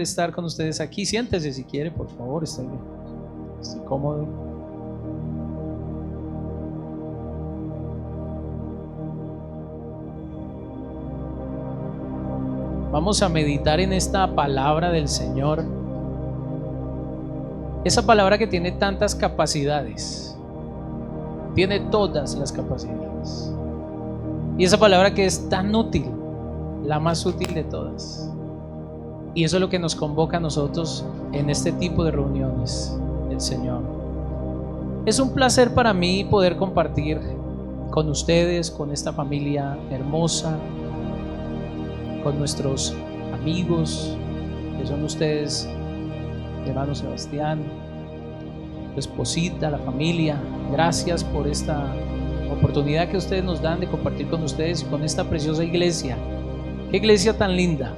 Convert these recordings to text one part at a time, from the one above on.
estar con ustedes aquí. Siéntese si quiere, por favor, estoy cómodo. Vamos a meditar en esta palabra del Señor. Esa palabra que tiene tantas capacidades, tiene todas las capacidades. Y esa palabra que es tan útil, la más útil de todas. Y eso es lo que nos convoca a nosotros en este tipo de reuniones del Señor. Es un placer para mí poder compartir con ustedes, con esta familia hermosa, con nuestros amigos, que son ustedes, hermano Sebastián, tu esposita, la familia. Gracias por esta oportunidad que ustedes nos dan de compartir con ustedes y con esta preciosa iglesia. ¡Qué iglesia tan linda!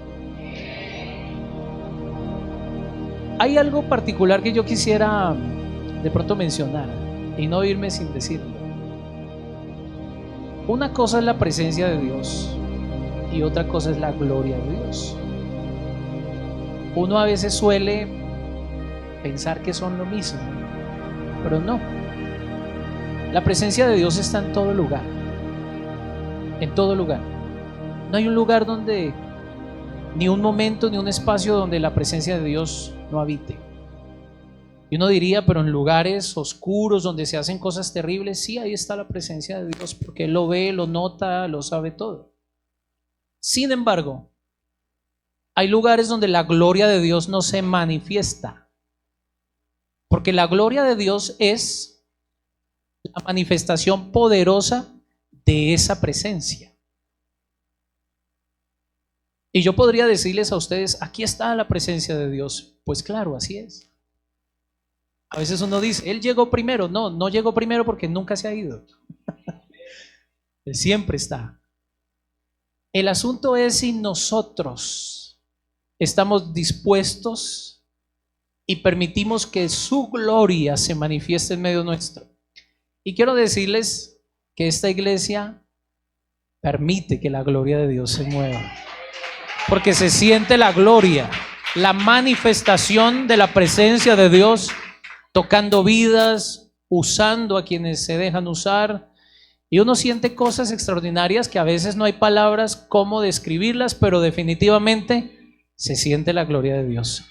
Hay algo particular que yo quisiera de pronto mencionar y no irme sin decirlo. Una cosa es la presencia de Dios y otra cosa es la gloria de Dios. Uno a veces suele pensar que son lo mismo, pero no. La presencia de Dios está en todo lugar. En todo lugar. No hay un lugar donde, ni un momento, ni un espacio donde la presencia de Dios no habite. Y uno diría, pero en lugares oscuros donde se hacen cosas terribles, sí, ahí está la presencia de Dios, porque Él lo ve, lo nota, lo sabe todo. Sin embargo, hay lugares donde la gloria de Dios no se manifiesta, porque la gloria de Dios es la manifestación poderosa de esa presencia. Y yo podría decirles a ustedes, aquí está la presencia de Dios. Pues claro, así es. A veces uno dice, Él llegó primero. No, no llegó primero porque nunca se ha ido. Él siempre está. El asunto es si nosotros estamos dispuestos y permitimos que su gloria se manifieste en medio nuestro. Y quiero decirles que esta iglesia permite que la gloria de Dios se mueva. Porque se siente la gloria, la manifestación de la presencia de Dios, tocando vidas, usando a quienes se dejan usar. Y uno siente cosas extraordinarias que a veces no hay palabras cómo describirlas, pero definitivamente se siente la gloria de Dios.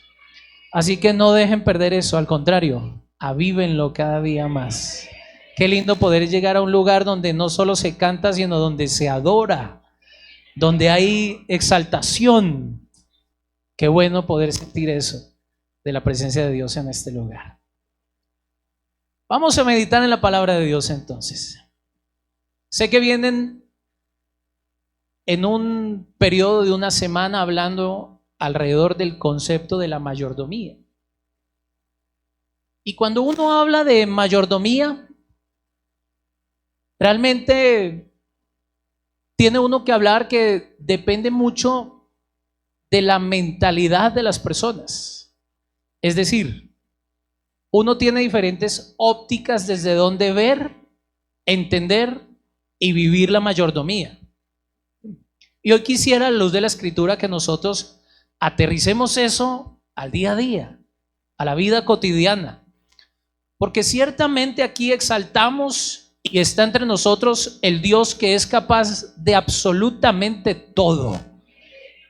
Así que no dejen perder eso, al contrario, avívenlo cada día más. Qué lindo poder llegar a un lugar donde no solo se canta, sino donde se adora, donde hay exaltación. Qué bueno poder sentir eso de la presencia de Dios en este lugar. Vamos a meditar en la palabra de Dios entonces. Sé que vienen en un periodo de una semana hablando alrededor del concepto de la mayordomía. Y cuando uno habla de mayordomía, realmente tiene uno que hablar que depende mucho de la mentalidad de las personas. Es decir, uno tiene diferentes ópticas desde donde ver, entender y vivir la mayordomía. Y hoy quisiera, a la luz de la Escritura, que nosotros aterricemos eso al día a día, a la vida cotidiana. Porque ciertamente aquí exaltamos y está entre nosotros el Dios que es capaz de absolutamente todo,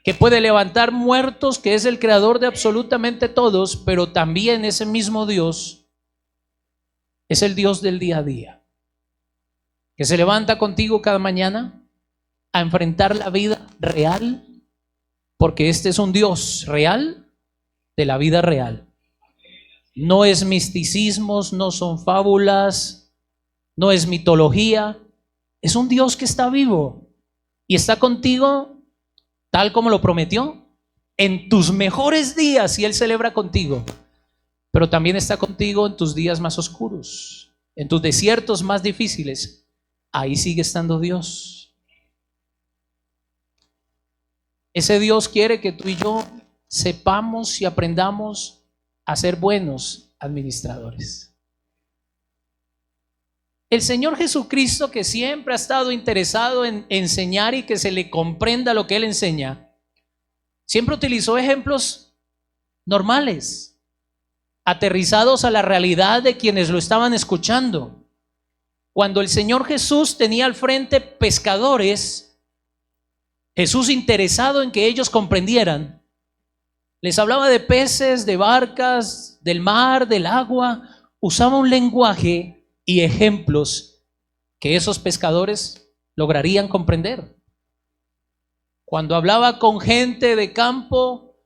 que puede levantar muertos, que es el creador de absolutamente todos, pero también ese mismo Dios es el Dios del día a día, que se levanta contigo cada mañana a enfrentar la vida real, porque este es un Dios real de la vida real. No es misticismos, no son fábulas, no es mitología, es un Dios que está vivo y está contigo tal como lo prometió. En tus mejores días y Él celebra contigo, pero también está contigo en tus días más oscuros, en tus desiertos más difíciles. Ahí sigue estando Dios. Ese Dios quiere que tú y yo sepamos y aprendamos a ser buenos administradores. El Señor Jesucristo, que siempre ha estado interesado en enseñar y que se le comprenda lo que Él enseña, siempre utilizó ejemplos normales, aterrizados a la realidad de quienes lo estaban escuchando. Cuando el Señor Jesús tenía al frente pescadores, Jesús, interesado en que ellos comprendieran, les hablaba de peces, de barcas, del mar, del agua. Usaba un lenguaje y ejemplos que esos pescadores lograrían comprender. Cuando hablaba con gente de campo,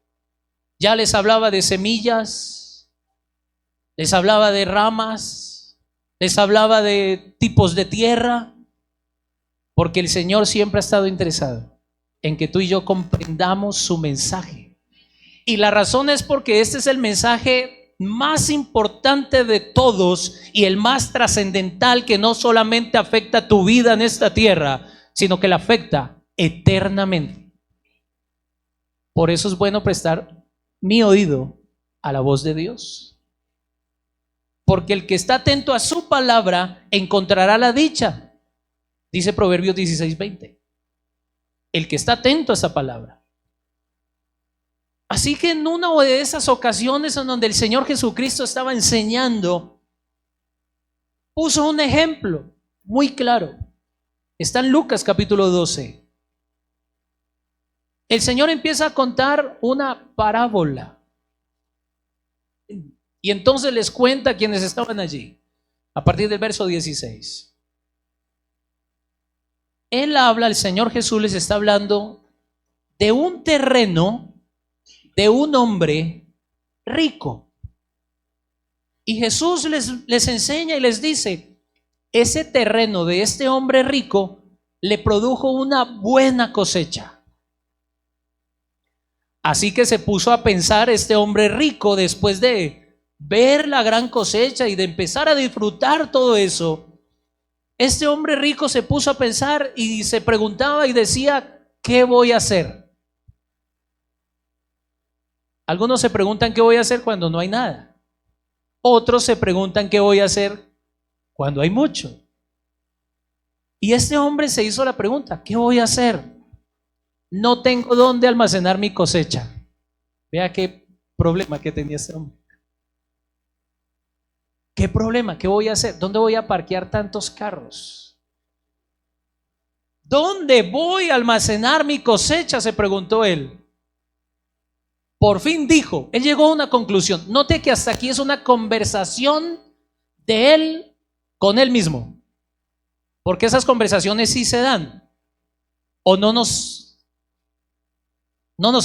ya les hablaba de semillas, les hablaba de ramas, les hablaba de tipos de tierra, porque el Señor siempre ha estado interesado en que tú y yo comprendamos su mensaje. Y la razón es porque este es el mensaje más importante de todos y el más trascendental, que no solamente afecta tu vida en esta tierra, sino que la afecta eternamente. Por eso es bueno prestar mi oído a la voz de Dios, porque el que está atento a su palabra encontrará la dicha, dice Proverbios 16:20. El que está atento a esa palabra. Así que en una de esas ocasiones en donde el Señor Jesucristo estaba enseñando, puso un ejemplo muy claro. Está en Lucas capítulo 12. El Señor empieza a contar una parábola. Y entonces les cuenta a quienes estaban allí, a partir del verso 16. Él habla, el Señor Jesús les está hablando de un terreno de un hombre rico. Y Jesús les enseña y les dice, ese terreno de este hombre rico le produjo una buena cosecha. Así que se puso a pensar este hombre rico, después de ver la gran cosecha y de empezar a disfrutar todo eso, este hombre rico se puso a pensar y se preguntaba y decía, ¿qué voy a hacer? Algunos se preguntan qué voy a hacer cuando no hay nada. Otros se preguntan qué voy a hacer cuando hay mucho. Y este hombre se hizo la pregunta, ¿qué voy a hacer? No tengo dónde almacenar mi cosecha. Vea qué problema que tenía este hombre. ¿Qué problema? ¿Qué voy a hacer? ¿Dónde voy a parquear tantos carros? ¿Dónde voy a almacenar mi cosecha?, se preguntó él. Por fin dijo, él llegó a una conclusión. Note que hasta aquí es una conversación de él con él mismo, porque esas conversaciones sí se dan, o no nos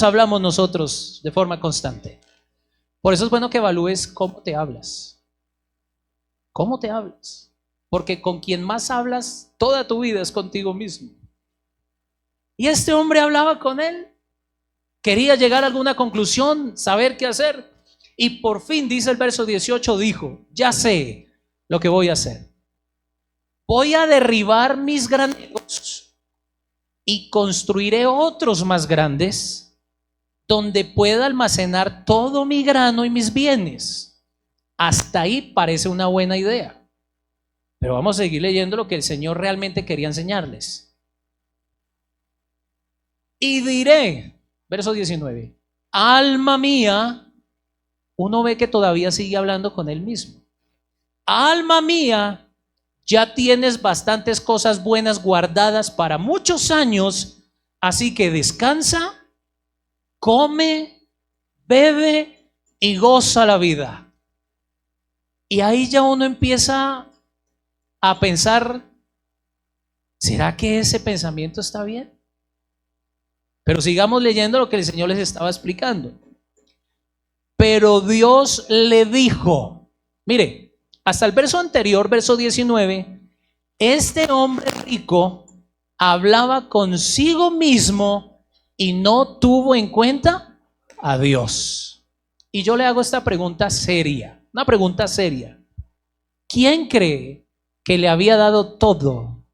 hablamos nosotros de forma constante. Por eso es bueno que evalúes cómo te hablas. ¿Cómo te hablas? Porque con quien más hablas toda tu vida es contigo mismo. Y este hombre hablaba con él. Quería llegar a alguna conclusión, saber qué hacer. Y por fin, dice el verso 18, dijo, ya sé lo que voy a hacer. Voy a derribar mis graneros y construiré otros más grandes, donde pueda almacenar todo mi grano y mis bienes. Hasta ahí parece una buena idea. Pero vamos a seguir leyendo lo que el Señor realmente quería enseñarles. Y diré, verso 19, alma mía, uno ve que todavía sigue hablando con él mismo. Alma mía, ya tienes bastantes cosas buenas guardadas para muchos años, así que descansa, come, bebe y goza la vida. Y ahí ya uno empieza a pensar, ¿será que ese pensamiento está bien? Pero sigamos leyendo lo que el Señor les estaba explicando. Pero Dios le dijo, mire, hasta el verso anterior, verso 19, este hombre rico hablaba consigo mismo y no tuvo en cuenta a Dios. Y yo le hago esta pregunta seria, una pregunta seria. ¿Quién cree que le había dado todo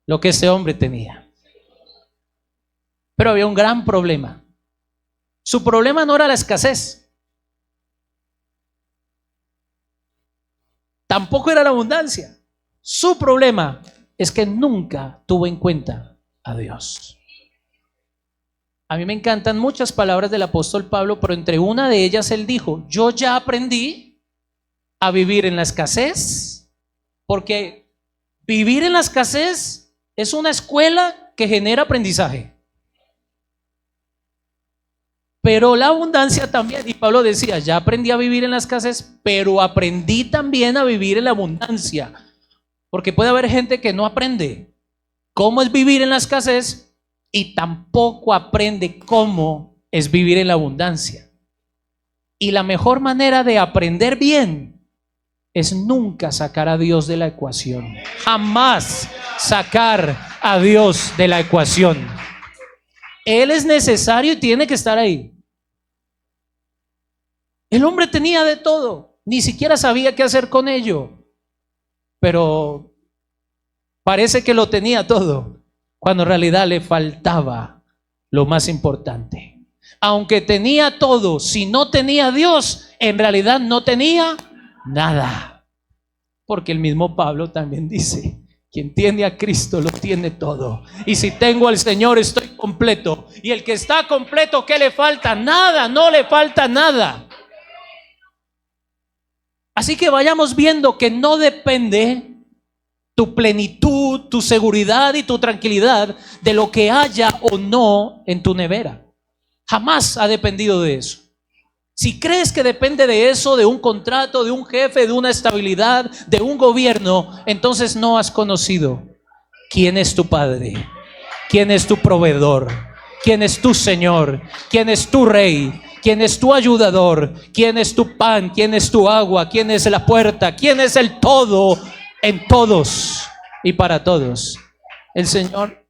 lo que ese hombre tenía? Pero había un gran problema. Su problema no era la escasez, tampoco era la abundancia. Su problema es que nunca tuvo en cuenta a Dios. A mí me encantan muchas palabras del apóstol Pablo, pero entre una de ellas él dijo: yo ya aprendí a vivir en la escasez, porque vivir en la escasez es una escuela que genera aprendizaje. Pero la abundancia también, y Pablo decía: ya aprendí a vivir en la escasez, pero aprendí también a vivir en la abundancia. Porque puede haber gente que no aprende cómo es vivir en la escasez y tampoco aprende cómo es vivir en la abundancia. Y la mejor manera de aprender bien es nunca sacar a Dios de la ecuación. Jamás sacar a Dios de la ecuación. Él es necesario y tiene que estar ahí. El hombre tenía de todo, ni siquiera sabía qué hacer con ello, pero parece que lo tenía todo, cuando en realidad le faltaba lo más importante. Aunque tenía todo, si no tenía a Dios, en realidad no tenía nada. Porque el mismo Pablo también dice: quien tiene a Cristo lo tiene todo. Y si tengo al Señor, estoy completo. Y el que está completo, ¿qué le falta? Nada, no le falta nada. Así que vayamos viendo que no depende tu plenitud, tu seguridad y tu tranquilidad de lo que haya o no en tu nevera. Jamás ha dependido de eso. Si crees que depende de eso, de un contrato, de un jefe, de una estabilidad, de un gobierno, entonces no has conocido quién es tu Padre, quién es tu proveedor, quién es tu Señor, quién es tu Rey, quién es tu ayudador, quién es tu pan, quién es tu agua, quién es la puerta, quién es el todo en todos y para todos, el Señor.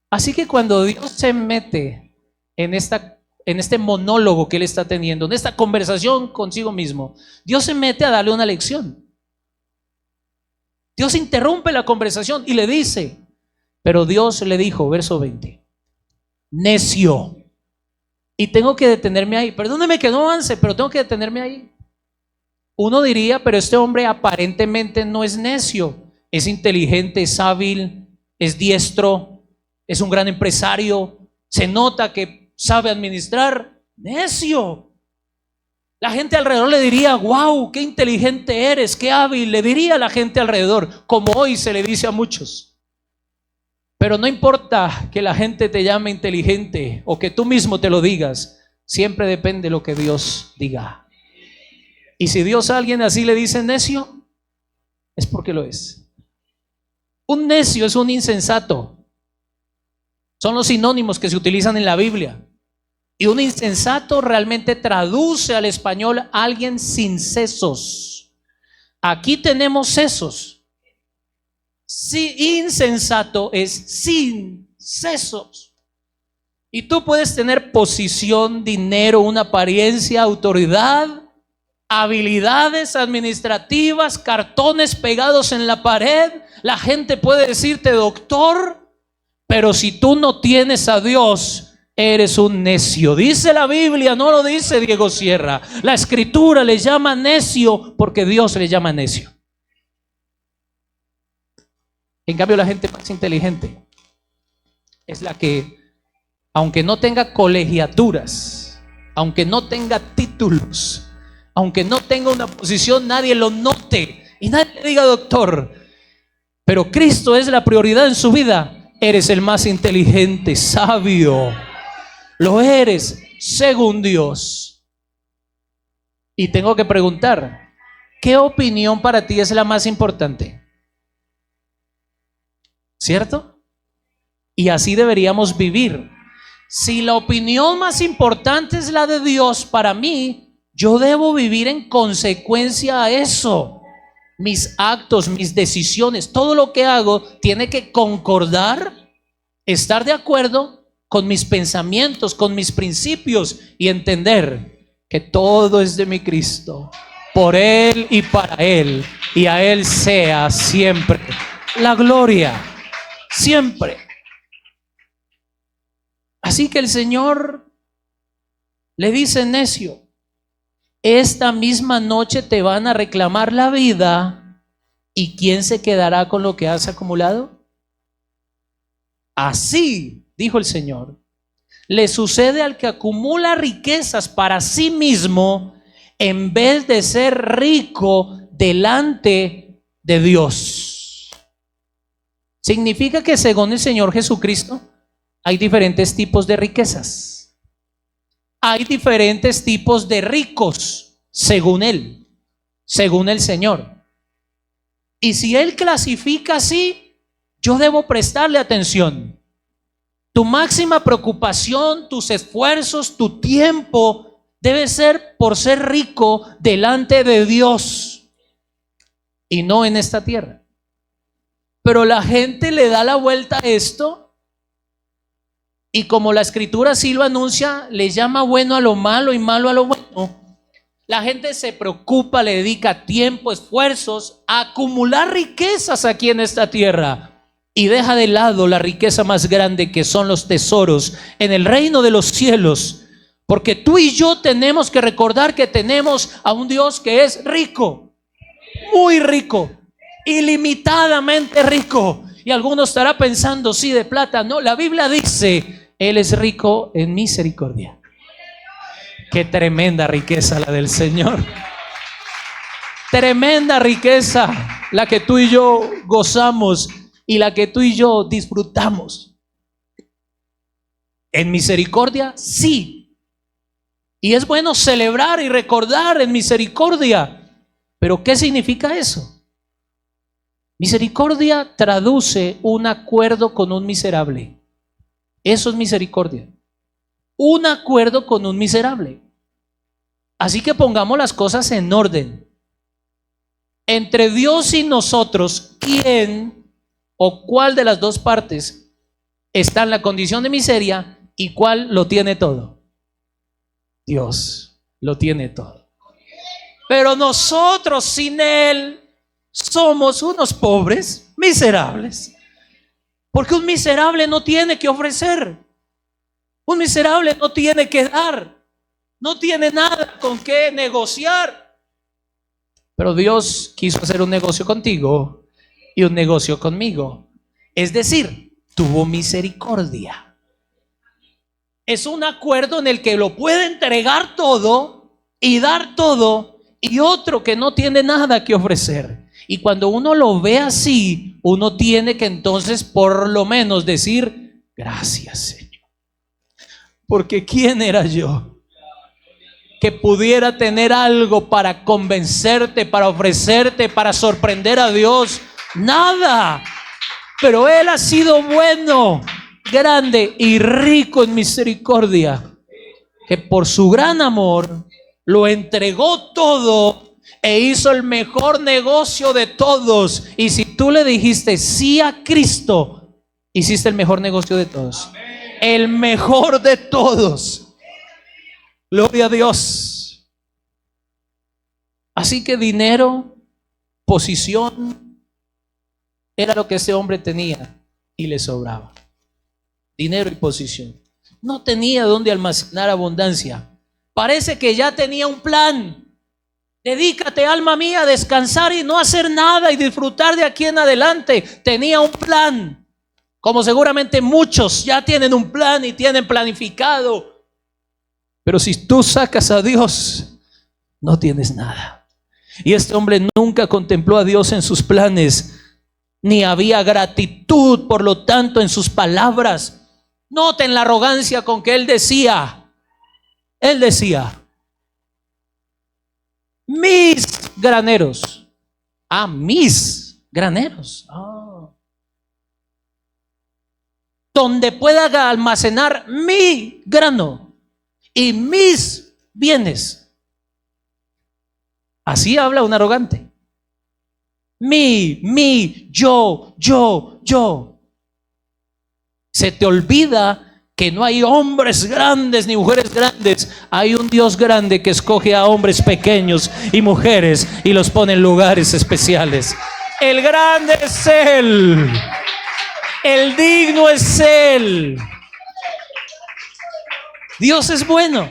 Así que cuando Dios se mete en este monólogo que él está teniendo, en esta conversación consigo mismo, Dios se mete a darle una lección. Dios interrumpe la conversación y le dice, pero Dios le dijo, verso 20, necio. Y tengo que detenerme ahí. Perdóneme que no avance, pero tengo que detenerme ahí. Uno diría, pero este hombre aparentemente no es necio, es inteligente, es hábil, es diestro, es un gran empresario, se nota que sabe administrar. Necio. La gente alrededor le diría, wow, qué inteligente eres, qué hábil, le diría a la gente alrededor, como hoy se le dice a muchos. Pero no importa que la gente te llame inteligente o que tú mismo te lo digas, siempre depende de lo que Dios diga. Y si Dios a alguien así le dice necio, es porque lo es. Un necio es un insensato. Son los sinónimos que se utilizan en la Biblia. Y un insensato realmente traduce al español a alguien sin sesos. Aquí tenemos sesos. Sí, insensato es sin sesos. Y tú puedes tener posición, dinero, una apariencia, autoridad, habilidades administrativas, cartones pegados en la pared. La gente puede decirte doctor, pero si tú no tienes a Dios, eres un necio. Dice la Biblia, no lo dice Diego Sierra. La Escritura le llama necio porque Dios le llama necio. En cambio, la gente más inteligente es la que, aunque no tenga colegiaturas, aunque no tenga títulos, aunque no tenga una posición, nadie lo note y nadie le diga doctor, pero Cristo es la prioridad en su vida, eres el más inteligente, sabio, lo eres según Dios. Y tengo que preguntar, ¿qué opinión para ti es la más importante? ¿Cierto? Y así deberíamos vivir. Si la opinión más importante es la de Dios para mí, yo debo vivir en consecuencia a eso. Mis actos, mis decisiones, todo lo que hago tiene que concordar, estar de acuerdo con mis pensamientos, con mis principios y entender que todo es de mi Cristo, por Él y para Él, y a Él sea siempre la gloria. Siempre. Así que el Señor le dice, necio, esta misma noche te van a reclamar la vida, ¿y quién se quedará con lo que has acumulado? Así, dijo el Señor, le sucede al que acumula riquezas para sí mismo en vez de ser rico delante de Dios. Significa que según el Señor Jesucristo hay diferentes tipos de riquezas. Hay diferentes tipos de ricos según Él, según el Señor. Y si Él clasifica así, yo debo prestarle atención. Tu máxima preocupación, tus esfuerzos, tu tiempo debe ser por ser rico delante de Dios y no en esta tierra. Pero la gente le da la vuelta a esto y como la Escritura así lo anuncia, le llama bueno a lo malo y malo a lo bueno. La gente se preocupa, le dedica tiempo, esfuerzos a acumular riquezas aquí en esta tierra. Y deja de lado la riqueza más grande que son los tesoros en el reino de los cielos. Porque tú y yo tenemos que recordar que tenemos a un Dios que es rico, muy rico, ilimitadamente rico. Y alguno estará pensando, sí, de plata. No, la Biblia dice, Él es rico en misericordia. Qué tremenda riqueza la del Señor. Tremenda riqueza la que tú y yo gozamos y la que tú y yo disfrutamos. En misericordia, sí. Y es bueno celebrar y recordar en misericordia. Pero ¿qué significa eso? Misericordia traduce un acuerdo con un miserable. Eso es misericordia. Un acuerdo con un miserable. Así que pongamos las cosas en orden. Entre Dios y nosotros, ¿quién o cuál de las dos partes está en la condición de miseria y cuál lo tiene todo? Dios lo tiene todo. Pero nosotros sin Él somos unos pobres miserables. Porque un miserable no tiene que ofrecer. Un miserable no tiene que dar. No tiene nada con qué negociar. Pero Dios quiso hacer un negocio contigo y un negocio conmigo. Es decir, tuvo misericordia. Es un acuerdo en el que lo puede entregar todo y dar todo, y otro que no tiene nada que ofrecer. Y cuando uno lo ve así, uno tiene que entonces por lo menos decir, gracias, Señor. Porque ¿quién era yo que pudiera tener algo para convencerte, para ofrecerte, para sorprender a Dios? Nada. Pero Él ha sido bueno, grande y rico en misericordia, que por su gran amor lo entregó todo e hizo el mejor negocio de todos. Y si tú le dijiste sí a Cristo, hiciste el mejor negocio de todos. El mejor de todos. Gloria a Dios. Así que dinero, posición, era lo que ese hombre tenía y le sobraba. Dinero y posición. No tenía dónde almacenar abundancia. Parece que ya tenía un plan. Dedícate, alma mía, a descansar y no hacer nada y disfrutar de aquí en adelante. Tenía un plan. Como seguramente muchos ya tienen un plan y tienen planificado. Pero si tú sacas a Dios, no tienes nada. Y este hombre nunca contempló a Dios en sus planes, ni había gratitud, por lo tanto, en sus palabras. Noten la arrogancia con que él decía, mis graneros. Mis graneros. Donde pueda almacenar mi grano y mis bienes. Así habla un arrogante. Yo. Se te olvida que no hay hombres grandes ni mujeres grandes. Hay un Dios grande que escoge a hombres pequeños y mujeres y los pone en lugares especiales. El grande es Él. El digno es Él. Dios es bueno.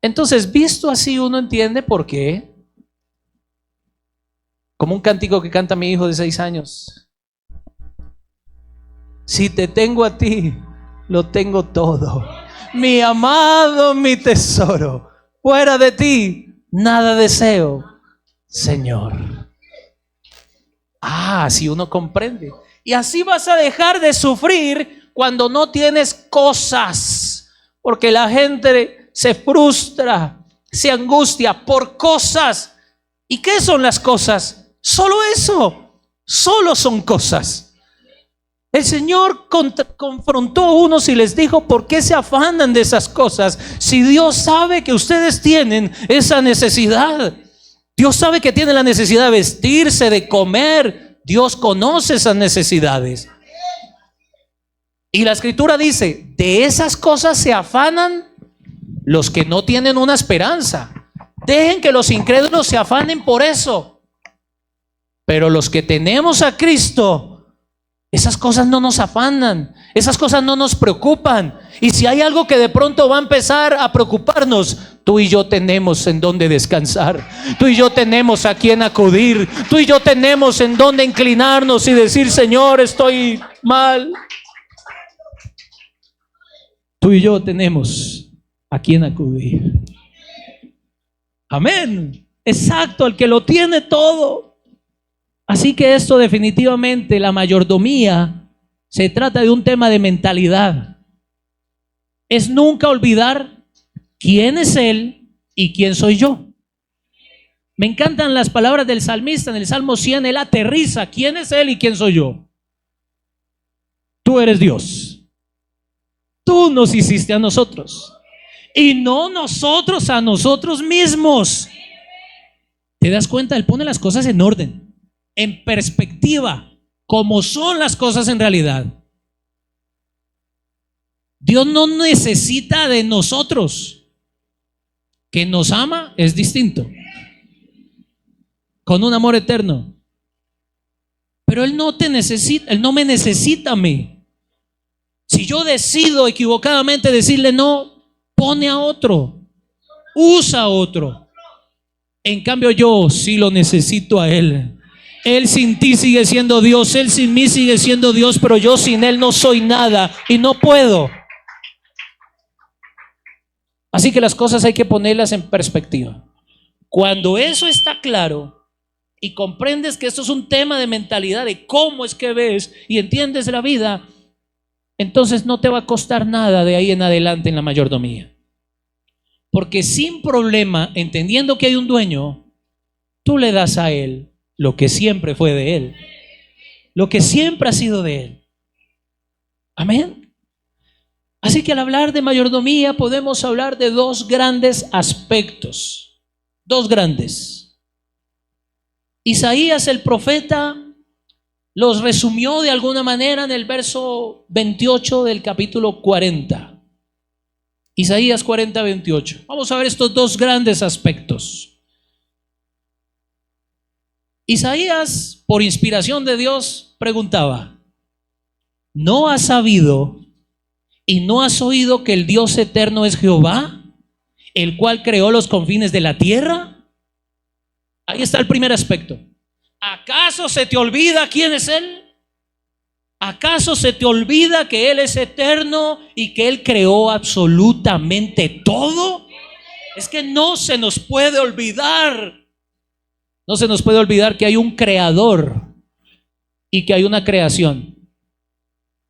Entonces, visto así, uno entiende por qué. Como un cántico que canta mi hijo de 6 años. Si te tengo a ti, lo tengo todo. Mi amado, mi tesoro, fuera de ti nada deseo, Señor. Si uno comprende. Y así vas a dejar de sufrir cuando no tienes cosas, porque la gente se frustra, se angustia por cosas. ¿Y qué son las cosas? Solo eso, solo son cosas. El Señor confrontó a unos y les dijo: ¿por qué se afanan de esas cosas? Si Dios sabe que ustedes tienen esa necesidad. Dios sabe que tienen la necesidad de vestirse, de comer. Dios conoce esas necesidades. Y la Escritura dice: de esas cosas se afanan los que no tienen una esperanza. Dejen que los incrédulos se afanen por eso. Pero los que tenemos a Cristo, esas cosas no nos afanan, esas cosas no nos preocupan. Y si hay algo que de pronto va a empezar a preocuparnos, tú y yo tenemos en dónde descansar, tú y yo tenemos a quién acudir, tú y yo tenemos en dónde inclinarnos y decir: Señor, estoy mal. Tú y yo tenemos a quién acudir. Amén. Exacto, el que lo tiene todo. Así que esto definitivamente, la mayordomía, se trata de un tema de mentalidad. Es nunca olvidar quién es Él y quién soy yo. Me encantan las palabras del salmista en el Salmo 100. Él aterriza: ¿quién es Él y quién soy yo? Tú eres Dios. Tú nos hiciste a nosotros y no nosotros a nosotros mismos. ¿Te das cuenta? Él pone las cosas en orden, en perspectiva, como son las cosas en realidad. Dios no necesita de nosotros. Que nos ama es distinto, con un amor eterno. Pero Él no te necesita, Él no me necesita a mí. Si yo decido equivocadamente decirle no, pone a otro, usa a otro. En cambio, yo sí lo necesito a Él. Él sin ti sigue siendo Dios, Él sin mí sigue siendo Dios, pero yo sin Él no soy nada y no puedo. Así que las cosas hay que ponerlas en perspectiva. Cuando eso está claro y comprendes que esto es un tema de mentalidad, de cómo es que ves y entiendes la vida, entonces no te va a costar nada de ahí en adelante en la mayordomía. Porque sin problema, entendiendo que hay un dueño, tú le das a Él lo que siempre fue de Él, lo que siempre ha sido de Él. Amén. Así que al hablar de mayordomía podemos hablar de dos grandes aspectos. Dos grandes. Isaías el profeta los resumió de alguna manera en el verso 28 del capítulo 40. Isaías 40, 28. Vamos a ver estos dos grandes aspectos. Isaías, por inspiración de Dios, preguntaba: ¿no has sabido y no has oído que el Dios eterno es Jehová, el cual creó los confines de la tierra? Ahí está el primer aspecto. ¿Acaso se te olvida quién es Él? ¿Acaso se te olvida que Él es eterno y que Él creó absolutamente todo? Es que no se nos puede olvidar. No se nos puede olvidar que hay un creador y que hay una creación.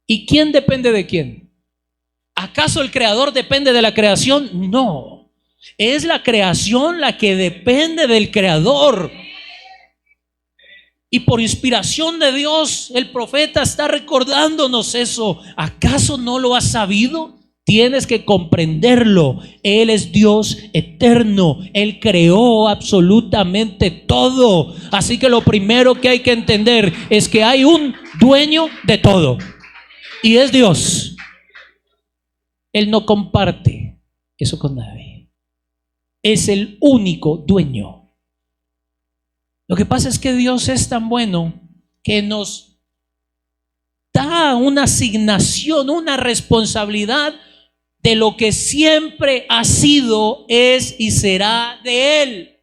¿Y quién depende de quién? ¿Acaso el creador depende de la creación? No. Es la creación la que depende del creador. Y por inspiración de Dios, el profeta está recordándonos eso. ¿Acaso no lo has sabido? Tienes que comprenderlo. Él es Dios eterno. Él creó absolutamente todo. Así que lo primero que hay que entender es que hay un dueño de todo. Y es Dios. Él no comparte eso con nadie. Es el único dueño. Lo que pasa es que Dios es tan bueno que nos da una asignación, una responsabilidad de lo que siempre ha sido, es y será de Él.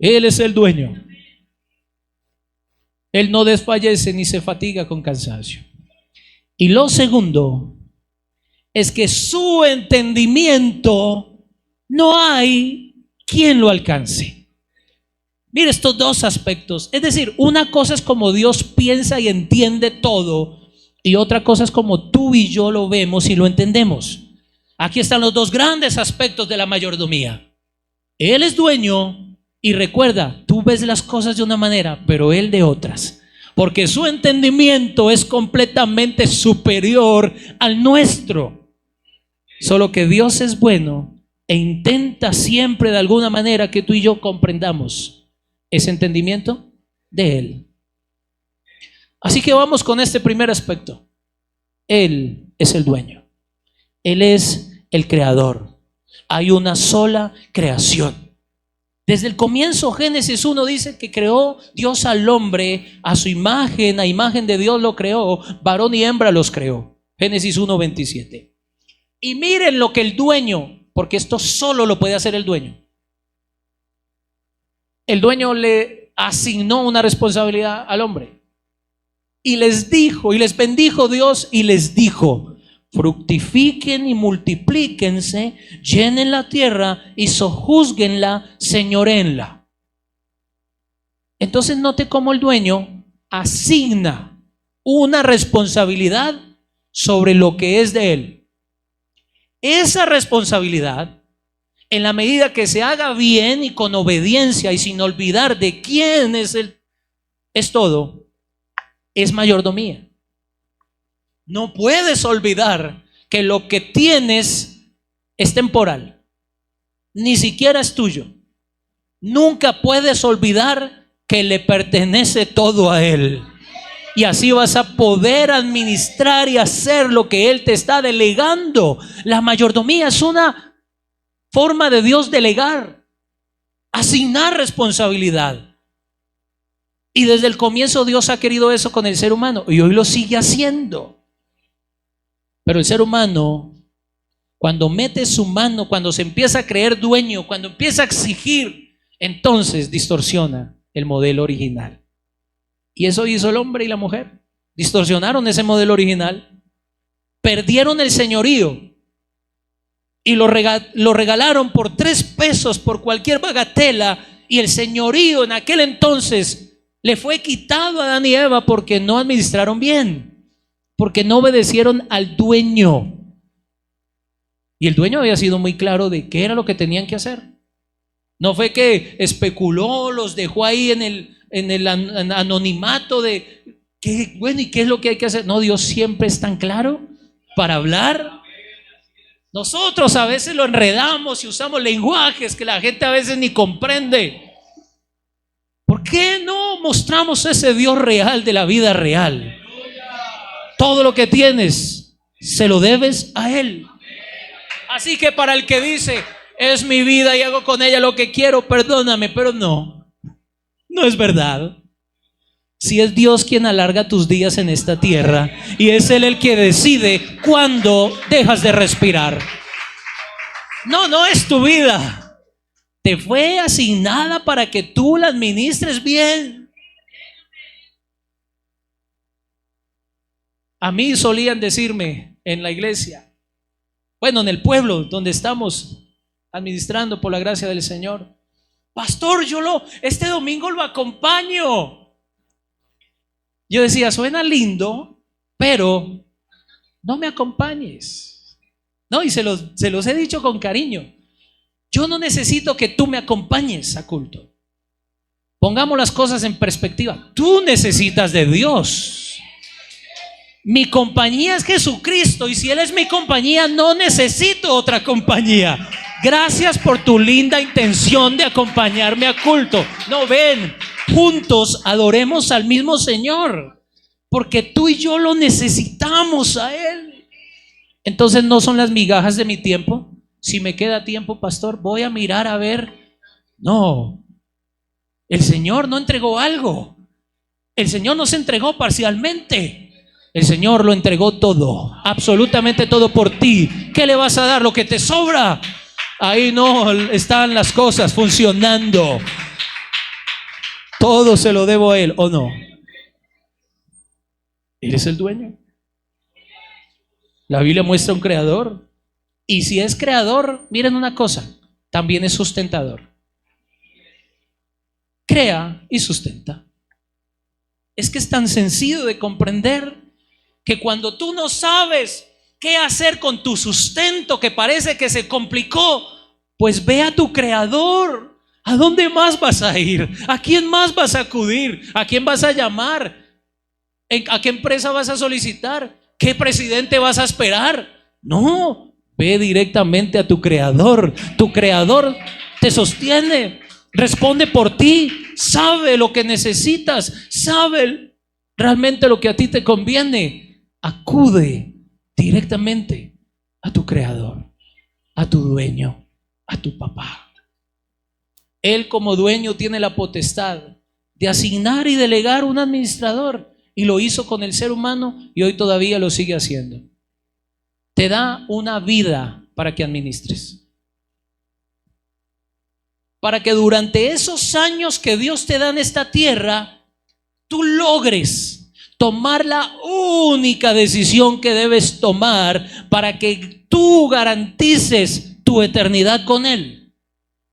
Él es el dueño. Él no desfallece ni se fatiga con cansancio. Y lo segundo es que su entendimiento no hay quien lo alcance. Mira estos dos aspectos. Es decir, una cosa es como Dios piensa y entiende todo, y otra cosa es como tú y yo lo vemos y lo entendemos. Aquí están los dos grandes aspectos de la mayordomía. Él es dueño y recuerda, tú ves las cosas de una manera, pero Él de otras. Porque su entendimiento es completamente superior al nuestro. Solo que Dios es bueno e intenta siempre de alguna manera que tú y yo comprendamos ese entendimiento de Él. Así que vamos con este primer aspecto. Él es el dueño. Él es el creador. Hay una sola creación. Desde el comienzo, Génesis 1 dice que creó Dios al hombre a su imagen, a imagen de Dios lo creó, varón y hembra los creó. Génesis 1:27. Y miren lo que el dueño, porque esto solo lo puede hacer el dueño. El dueño le asignó una responsabilidad al hombre. Y les dijo, y les bendijo Dios y les dijo: fructifiquen y multiplíquense, llenen la tierra y sojúzguenla, señoréenla. Entonces note cómo el dueño asigna una responsabilidad sobre lo que es de él. Esa responsabilidad, en la medida que se haga bien y con obediencia y sin olvidar de quién es todo, es mayordomía. No puedes olvidar que lo que tienes es temporal, ni siquiera es tuyo. Nunca puedes olvidar que le pertenece todo a Él. Y así vas a poder administrar y hacer lo que Él te está delegando. La mayordomía es una forma de Dios delegar, asignar responsabilidad. Y desde el comienzo Dios ha querido eso con el ser humano y hoy lo sigue haciendo. Pero el ser humano, cuando mete su mano, cuando se empieza a creer dueño, cuando empieza a exigir, entonces distorsiona el modelo original. Y eso hizo el hombre y la mujer. Distorsionaron ese modelo original, perdieron el señorío y lo regalaron por 3 pesos, por cualquier bagatela, y el señorío en aquel entonces le fue quitado a Adán y Eva porque no administraron bien, porque no obedecieron al dueño. Y el dueño había sido muy claro de qué era lo que tenían que hacer. No fue que especuló, los dejó ahí en el anonimato de qué, bueno, y qué es lo que hay que hacer. No, Dios siempre es tan claro para hablar. Nosotros a veces lo enredamos y usamos lenguajes que la gente a veces ni comprende. ¿Por qué no mostramos ese Dios real de la vida real? Todo lo que tienes se lo debes a Él. Así que para el que dice, es mi vida y hago con ella lo que quiero, perdóname, pero no es verdad. Si es Dios quien alarga tus días en esta tierra y es Él el que decide cuándo dejas de respirar. No es tu vida. Te fue asignada para que tú la administres bien. A mí solían decirme en la iglesia, bueno, en el pueblo donde estamos administrando por la gracia del Señor: pastor, este domingo lo acompaño. Yo decía, suena lindo, pero no me acompañes. No, y se los he dicho con cariño. Yo no necesito que tú me acompañes a culto. Pongamos las cosas en perspectiva. Tú necesitas de Dios. Mi compañía es Jesucristo, y si Él es mi compañía, no necesito otra compañía. Gracias por tu linda intención de acompañarme a culto. No, ven, juntos adoremos al mismo Señor, porque tú y yo lo necesitamos a Él. Entonces no son las migajas de mi tiempo. Si me queda tiempo, pastor, voy a mirar a ver. No, el Señor no entregó algo. El Señor no se entregó parcialmente. El Señor lo entregó todo, absolutamente todo por ti. ¿Qué le vas a dar? Lo que te sobra. Ahí no están las cosas funcionando. Todo se lo debo a Él, ¿o no? Él es el dueño. La Biblia muestra un creador. Y si es creador, miren una cosa, también es sustentador. Crea y sustenta. Es que es tan sencillo de comprender que cuando tú no sabes qué hacer con tu sustento, que parece que se complicó, pues ve a tu creador. ¿A dónde más vas a ir? ¿A quién más vas a acudir? ¿A quién vas a llamar? ¿A qué empresa vas a solicitar? ¿Qué presidente vas a esperar? No, ve directamente a tu creador. Tu creador te sostiene, responde por ti, sabe lo que necesitas, sabe realmente lo que a ti te conviene. Acude directamente a tu creador, a tu dueño, a tu papá. Él como dueño tiene la potestad de asignar y delegar un administrador, y lo hizo con el ser humano y hoy todavía lo sigue haciendo. Te da una vida para que administres, para que durante esos años que Dios te da en esta tierra, tú logres tomar la única decisión que debes tomar para que tú garantices tu eternidad con Él,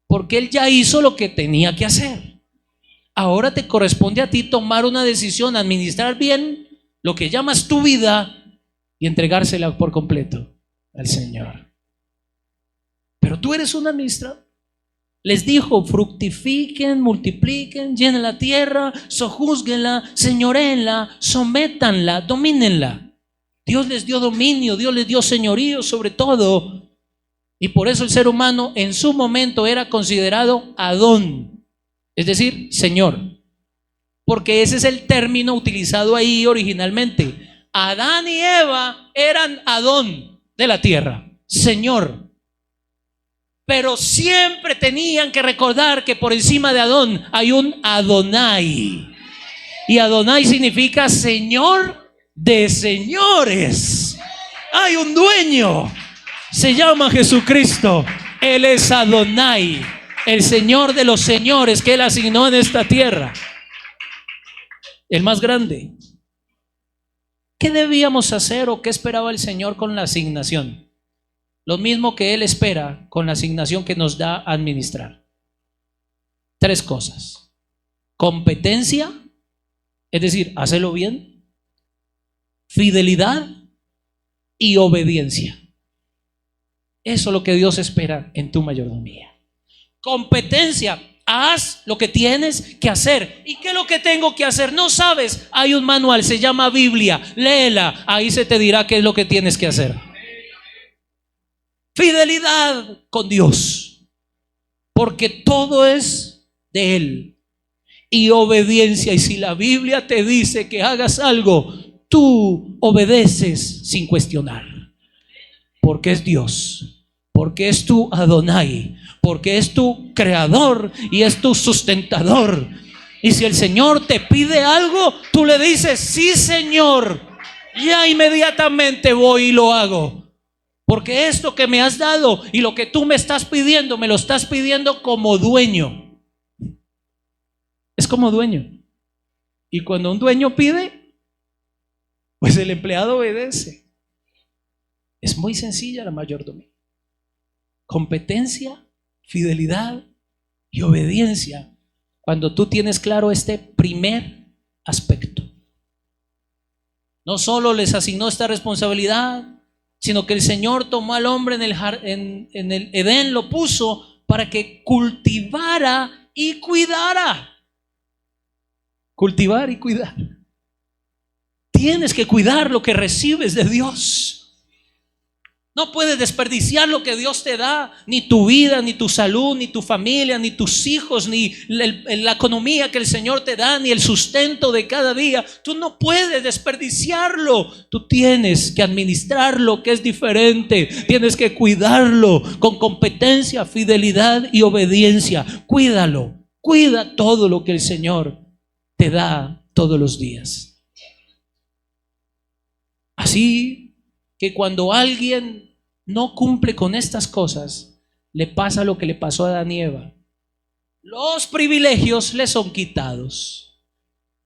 porque Él ya hizo lo que tenía que hacer. Ahora te corresponde a ti tomar una decisión, administrar bien lo que llamas tu vida y entregársela por completo al Señor. Pero tú eres un administrador. Les dijo: fructifiquen, multipliquen, llenen la tierra, sojúzguenla, señoréenla, sométanla, domínenla. Dios les dio dominio, Dios les dio señorío sobre todo. Y por eso el ser humano en su momento era considerado Adón, es decir, Señor. Porque ese es el término utilizado ahí originalmente. Adán y Eva eran Adón de la tierra, Señor. Pero siempre tenían que recordar que por encima de Adón hay un Adonai. Y Adonai significa Señor de señores. Hay un dueño, se llama Jesucristo. Él es Adonai, el Señor de los señores que Él asignó en esta tierra, el más grande. ¿Qué debíamos hacer o qué esperaba el Señor con la asignación? Lo mismo que Él espera con la asignación que nos da a administrar. 3 cosas: competencia, es decir, hacerlo bien; fidelidad y obediencia. Eso es lo que Dios espera en tu mayordomía. Competencia: haz lo que tienes que hacer. ¿Y qué es lo que tengo que hacer? No sabes, hay un manual, se llama Biblia, léela, ahí se te dirá qué es lo que tienes que hacer. Fidelidad con Dios, porque todo es de Él. Y obediencia, y si la Biblia te dice que hagas algo, tú obedeces sin cuestionar, porque es Dios, porque es tu Adonai, porque es tu creador y es tu sustentador. Y si el Señor te pide algo, tú le dices: sí, Señor, ya inmediatamente voy y lo hago, porque esto que me has dado y lo que tú me estás pidiendo, me lo estás pidiendo como dueño. Es como dueño. Y cuando un dueño pide, pues el empleado obedece. Es muy sencilla la mayordomía: competencia, fidelidad y obediencia. Cuando tú tienes claro este primer aspecto, no solo les asignó esta responsabilidad, sino que el Señor tomó al hombre en el Edén, lo puso para que cultivara y cuidara. Cultivar y cuidar. Tienes que cuidar lo que recibes de Dios. No puedes desperdiciar lo que Dios te da, ni tu vida, ni tu salud, ni tu familia, ni tus hijos, ni la economía que el Señor te da, ni el sustento de cada día. Tú no puedes desperdiciarlo. Tú tienes que administrarlo, que es diferente. Tienes que cuidarlo con competencia, fidelidad y obediencia. Cuídalo. Cuida todo lo que el Señor te da todos los días. Así que cuando alguien no cumple con estas cosas, le pasa lo que le pasó a Adán y Eva. Los privilegios le son quitados.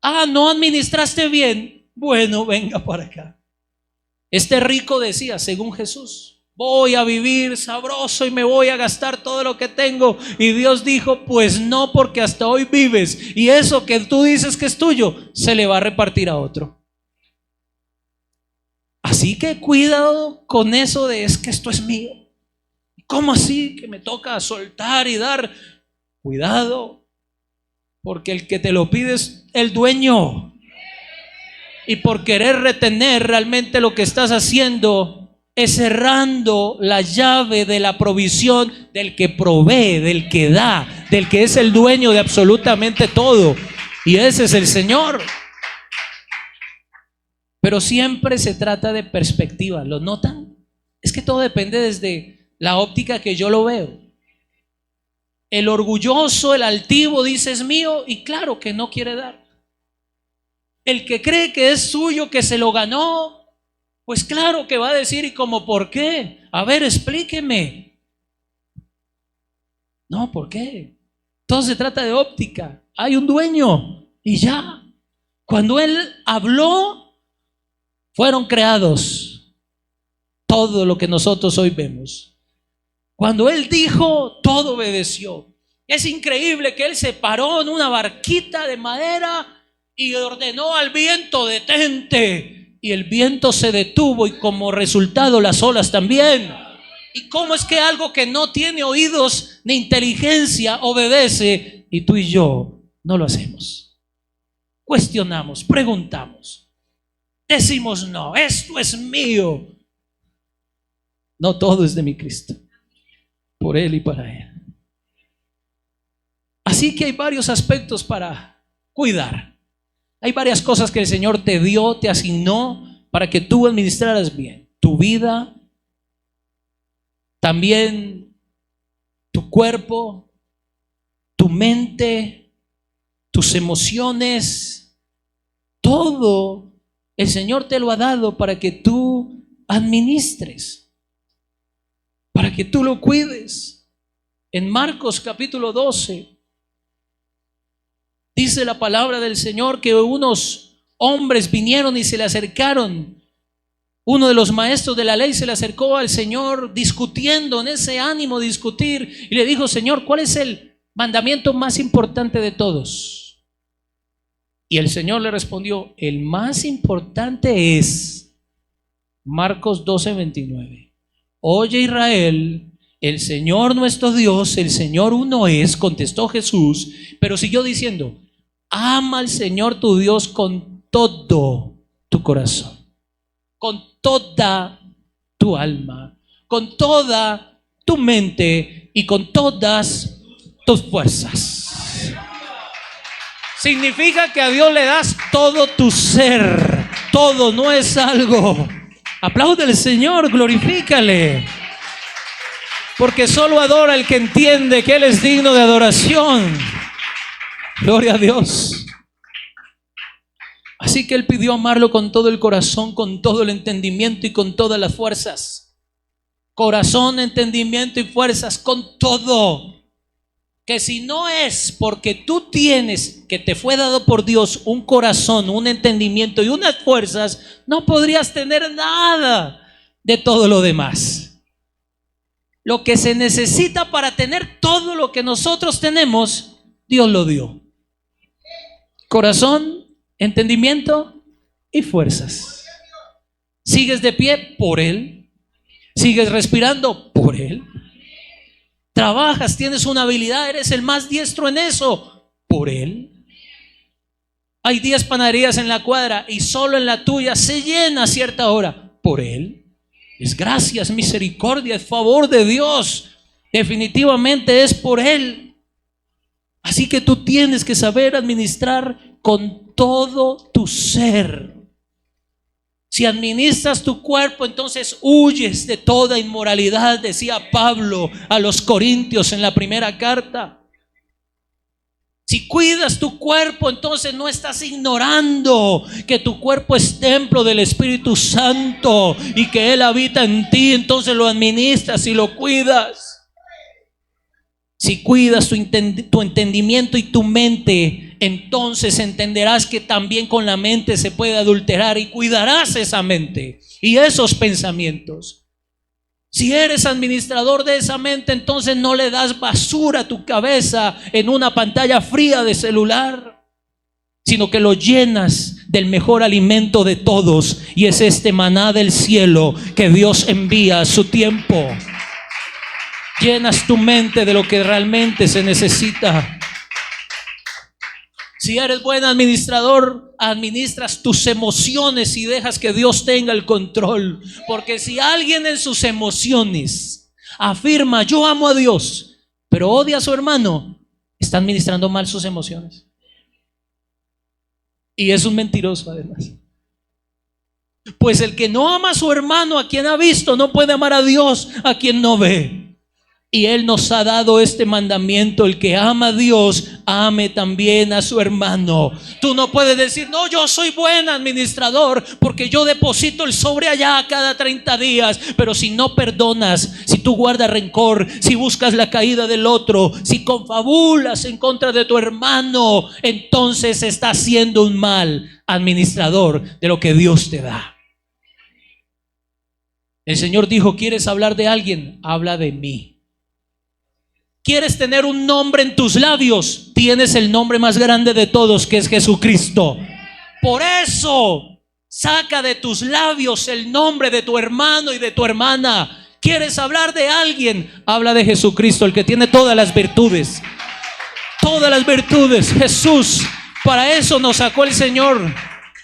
Ah, ¿no administraste bien? Bueno, venga para acá. Este rico decía, según Jesús, voy a vivir sabroso y me voy a gastar todo lo que tengo. Y Dios dijo, pues no, porque hasta hoy vives y eso que tú dices que es tuyo se le va a repartir a otro. Así que cuidado con eso de es que esto es mío. ¿Cómo así que me toca soltar y dar? Cuidado, porque el que te lo pide es el dueño. Y por querer retener, realmente lo que estás haciendo es cerrando la llave de la provisión del que provee, del que da, del que es el dueño de absolutamente todo. Y ese es el Señor. Pero siempre se trata de perspectiva. ¿Lo notan? Es que todo depende desde la óptica que yo lo veo. El orgulloso, el altivo dice es mío y claro que no quiere dar. El que cree que es suyo, que se lo ganó, pues claro que va a decir, ¿y cómo por qué? A ver, explíqueme. No, ¿por qué? Todo se trata de óptica. Hay un dueño y ya. Cuando Él habló, fueron creados todo lo que nosotros hoy vemos. Cuando Él dijo, todo obedeció. Es increíble que Él se paró en una barquita de madera y ordenó al viento, detente. Y el viento se detuvo y como resultado las olas también. ¿Y cómo es que algo que no tiene oídos ni inteligencia obedece y tú y yo no lo hacemos? Cuestionamos, preguntamos, decimos no, esto es mío. No todo es de mi Cristo, por Él y para Él. Así que hay varios aspectos para cuidar. Hay varias cosas que el Señor te dio, te asignó para que tú administraras bien tu vida, también tu cuerpo, tu mente, tus emociones. Todo el Señor te lo ha dado para que tú administres, para que tú lo cuides. En Marcos capítulo 12 dice la palabra del Señor que unos hombres vinieron y se le acercaron. Uno de los maestros de la ley se le acercó al Señor discutiendo, en ese ánimo de discutir, y le dijo, Señor, ¿cuál es el mandamiento más importante de todos? Y el Señor le respondió, el más importante es Marcos 12:29. Oye Israel, el Señor nuestro Dios, el Señor uno es, contestó Jesús, pero siguió diciendo, ama al Señor tu Dios con todo tu corazón, con toda tu alma, con toda tu mente y con todas tus fuerzas. Significa que a Dios le das todo tu ser, todo, no es algo. Aplaude al Señor, glorifícale. Porque solo adora el que entiende que Él es digno de adoración. Gloria a Dios. Así que Él pidió amarlo con todo el corazón, con todo el entendimiento y con todas las fuerzas. Corazón, entendimiento y fuerzas, con todo. Que si no es porque tú tienes, que te fue dado por Dios, un corazón, un entendimiento y unas fuerzas, no podrías tener nada de todo lo demás. Lo que se necesita para tener todo lo que nosotros tenemos, Dios lo dio. Corazón, entendimiento y fuerzas. ¿Sigues de pie? Por Él. ¿Sigues respirando? Por Él. ¿Trabajas? ¿Tienes una habilidad? ¿Eres el más diestro en eso? Por Él. Hay 10 panaderías en la cuadra y solo en la tuya se llena a cierta hora. Por Él. Es gracia, es misericordia, es favor de Dios. Definitivamente es por Él. Así que tú tienes que saber administrar con todo tu ser. Si administras tu cuerpo, entonces huyes de toda inmoralidad, decía Pablo a los Corintios en la primera carta. Si cuidas tu cuerpo, entonces no estás ignorando que tu cuerpo es templo del Espíritu Santo y que Él habita en ti, entonces lo administras y lo cuidas. Si cuidas tu entendimiento y tu mente, entonces entenderás que también con la mente se puede adulterar y cuidarás esa mente y esos pensamientos. Si eres administrador de esa mente, entonces no le das basura a tu cabeza en una pantalla fría de celular, sino que lo llenas del mejor alimento de todos, y es este maná del cielo que Dios envía a su tiempo. Llenas tu mente de lo que realmente se necesita. Si eres buen administrador, administras tus emociones y dejas que Dios tenga el control. Porque si alguien en sus emociones afirma yo amo a Dios, pero odia a su hermano, está administrando mal sus emociones. Y es un mentiroso además. Pues el que no ama a su hermano, a quien ha visto, no puede amar a Dios, a quien no ve. Y Él nos ha dado este mandamiento: el que ama a Dios, ame también a su hermano. Tú no puedes decir, no, yo soy buen administrador porque yo deposito el sobre allá cada 30 días. Pero si no perdonas, si tú guardas rencor, si buscas la caída del otro, si confabulas en contra de tu hermano, entonces estás siendo un mal administrador de lo que Dios te da. El Señor dijo: ¿quieres hablar de alguien? Habla de mí. ¿Quieres tener un nombre en tus labios? Tienes el nombre más grande de todos, que es Jesucristo. Por eso, saca de tus labios el nombre de tu hermano y de tu hermana. ¿Quieres hablar de alguien? Habla de Jesucristo, el que tiene todas las virtudes. Todas las virtudes. Jesús, para eso nos sacó el Señor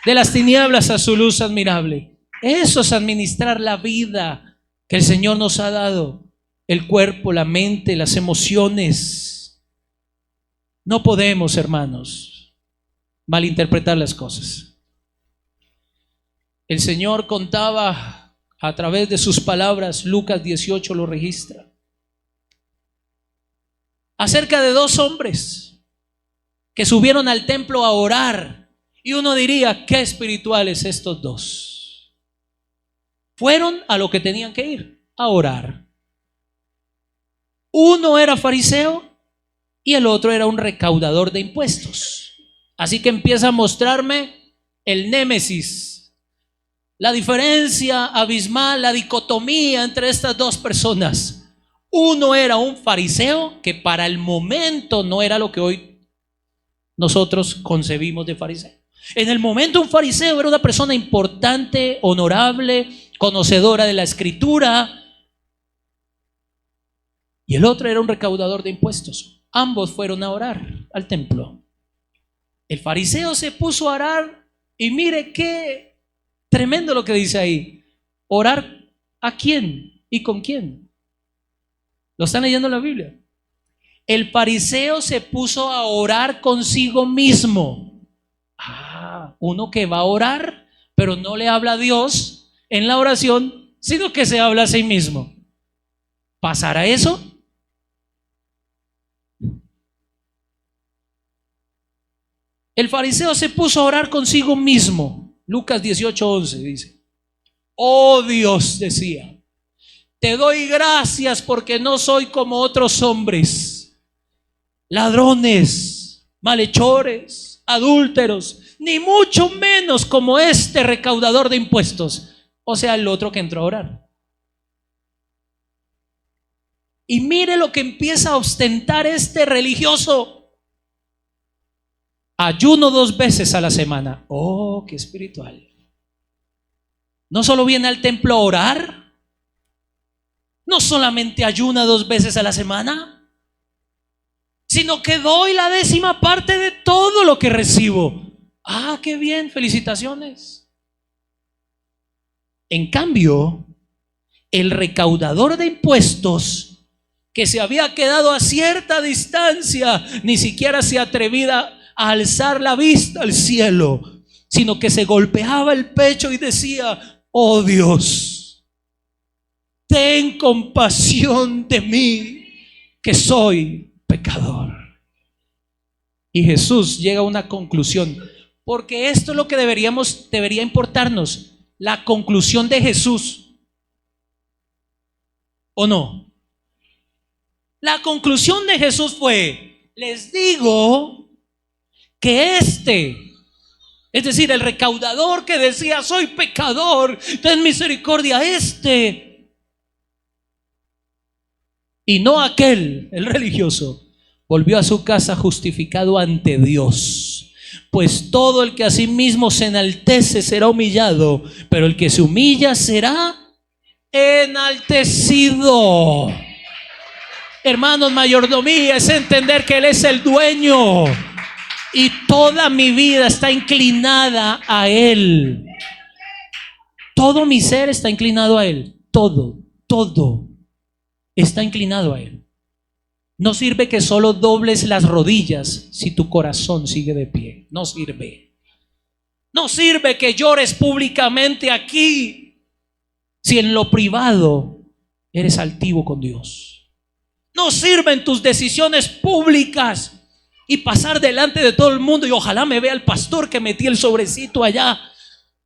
de las tinieblas a su luz admirable. Eso es administrar la vida que el Señor nos ha dado. El cuerpo, la mente, las emociones. No podemos, hermanos, malinterpretar las cosas. El Señor contaba a través de sus palabras, Lucas 18 lo registra, acerca de dos hombres que subieron al templo a orar. Y uno diría, qué espirituales estos dos. Fueron a lo que tenían que ir, a orar. Uno era fariseo y el otro era un recaudador de impuestos. Así que empieza a mostrarme el némesis, la diferencia abismal, la dicotomía entre estas dos personas. Uno era un fariseo que para el momento no era lo que hoy nosotros concebimos de fariseo. En el momento un fariseo era una persona importante, honorable, conocedora de la escritura. Y el otro era un recaudador de impuestos. Ambos fueron a orar al templo. El fariseo se puso a orar y mire qué tremendo lo que dice ahí. ¿Orar a quién y con quién? ¿Lo están leyendo en la Biblia? El fariseo se puso a orar consigo mismo. Uno que va a orar, pero no le habla a Dios en la oración, sino que se habla a sí mismo. ¿Pasará eso? El fariseo se puso a orar consigo mismo. Lucas 18:11 dice: oh Dios, decía, te doy gracias porque no soy como otros hombres, ladrones, malhechores, adúlteros, ni mucho menos como este recaudador de impuestos. O sea, el otro que entró a orar. Y mire lo que empieza a ostentar este religioso. Ayuno 2 veces a la semana. Oh, qué espiritual. No solo viene al templo a orar, no solamente ayuna 2 veces a la semana, sino que doy la 10ª parte de todo lo que recibo. Ah, qué bien, felicitaciones. En cambio, el recaudador de impuestos, que se había quedado a cierta distancia, ni siquiera se atrevía a alzar la vista al cielo, sino que se golpeaba el pecho y decía: oh Dios, ten compasión de mí, que soy pecador. Y Jesús llega a una conclusión, porque esto es lo que debería importarnos, la conclusión de Jesús, ¿o no? La conclusión de Jesús fue: les digo que este, es decir, el recaudador que decía soy pecador, ten misericordia, y no aquel, el religioso, volvió a su casa justificado ante Dios. Pues todo el que a sí mismo se enaltece será humillado, pero el que se humilla será enaltecido. Hermanos, mayordomía es entender que Él es el dueño y toda mi vida está inclinada a Él. Todo mi ser está inclinado a Él. Todo está inclinado a Él. No sirve que solo dobles las rodillas si tu corazón sigue de pie. No sirve. No sirve que llores públicamente aquí si en lo privado eres altivo con Dios. No sirven tus decisiones públicas y pasar delante de todo el mundo y ojalá me vea el pastor que metí el sobrecito allá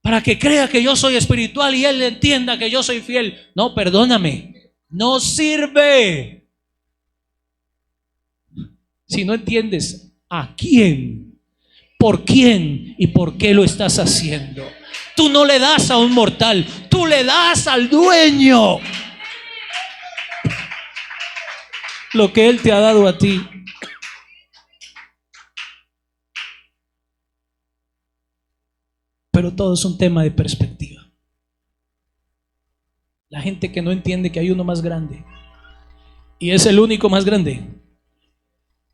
para que crea que yo soy espiritual y él entienda que yo soy fiel. No, perdóname, no sirve. Si no entiendes a quién, por quién y por qué lo estás haciendo. Tú no le das a un mortal, tú le das al dueño lo que Él te ha dado a ti. Pero todo es un tema de perspectiva. La gente que no entiende que hay uno más grande y es el único más grande,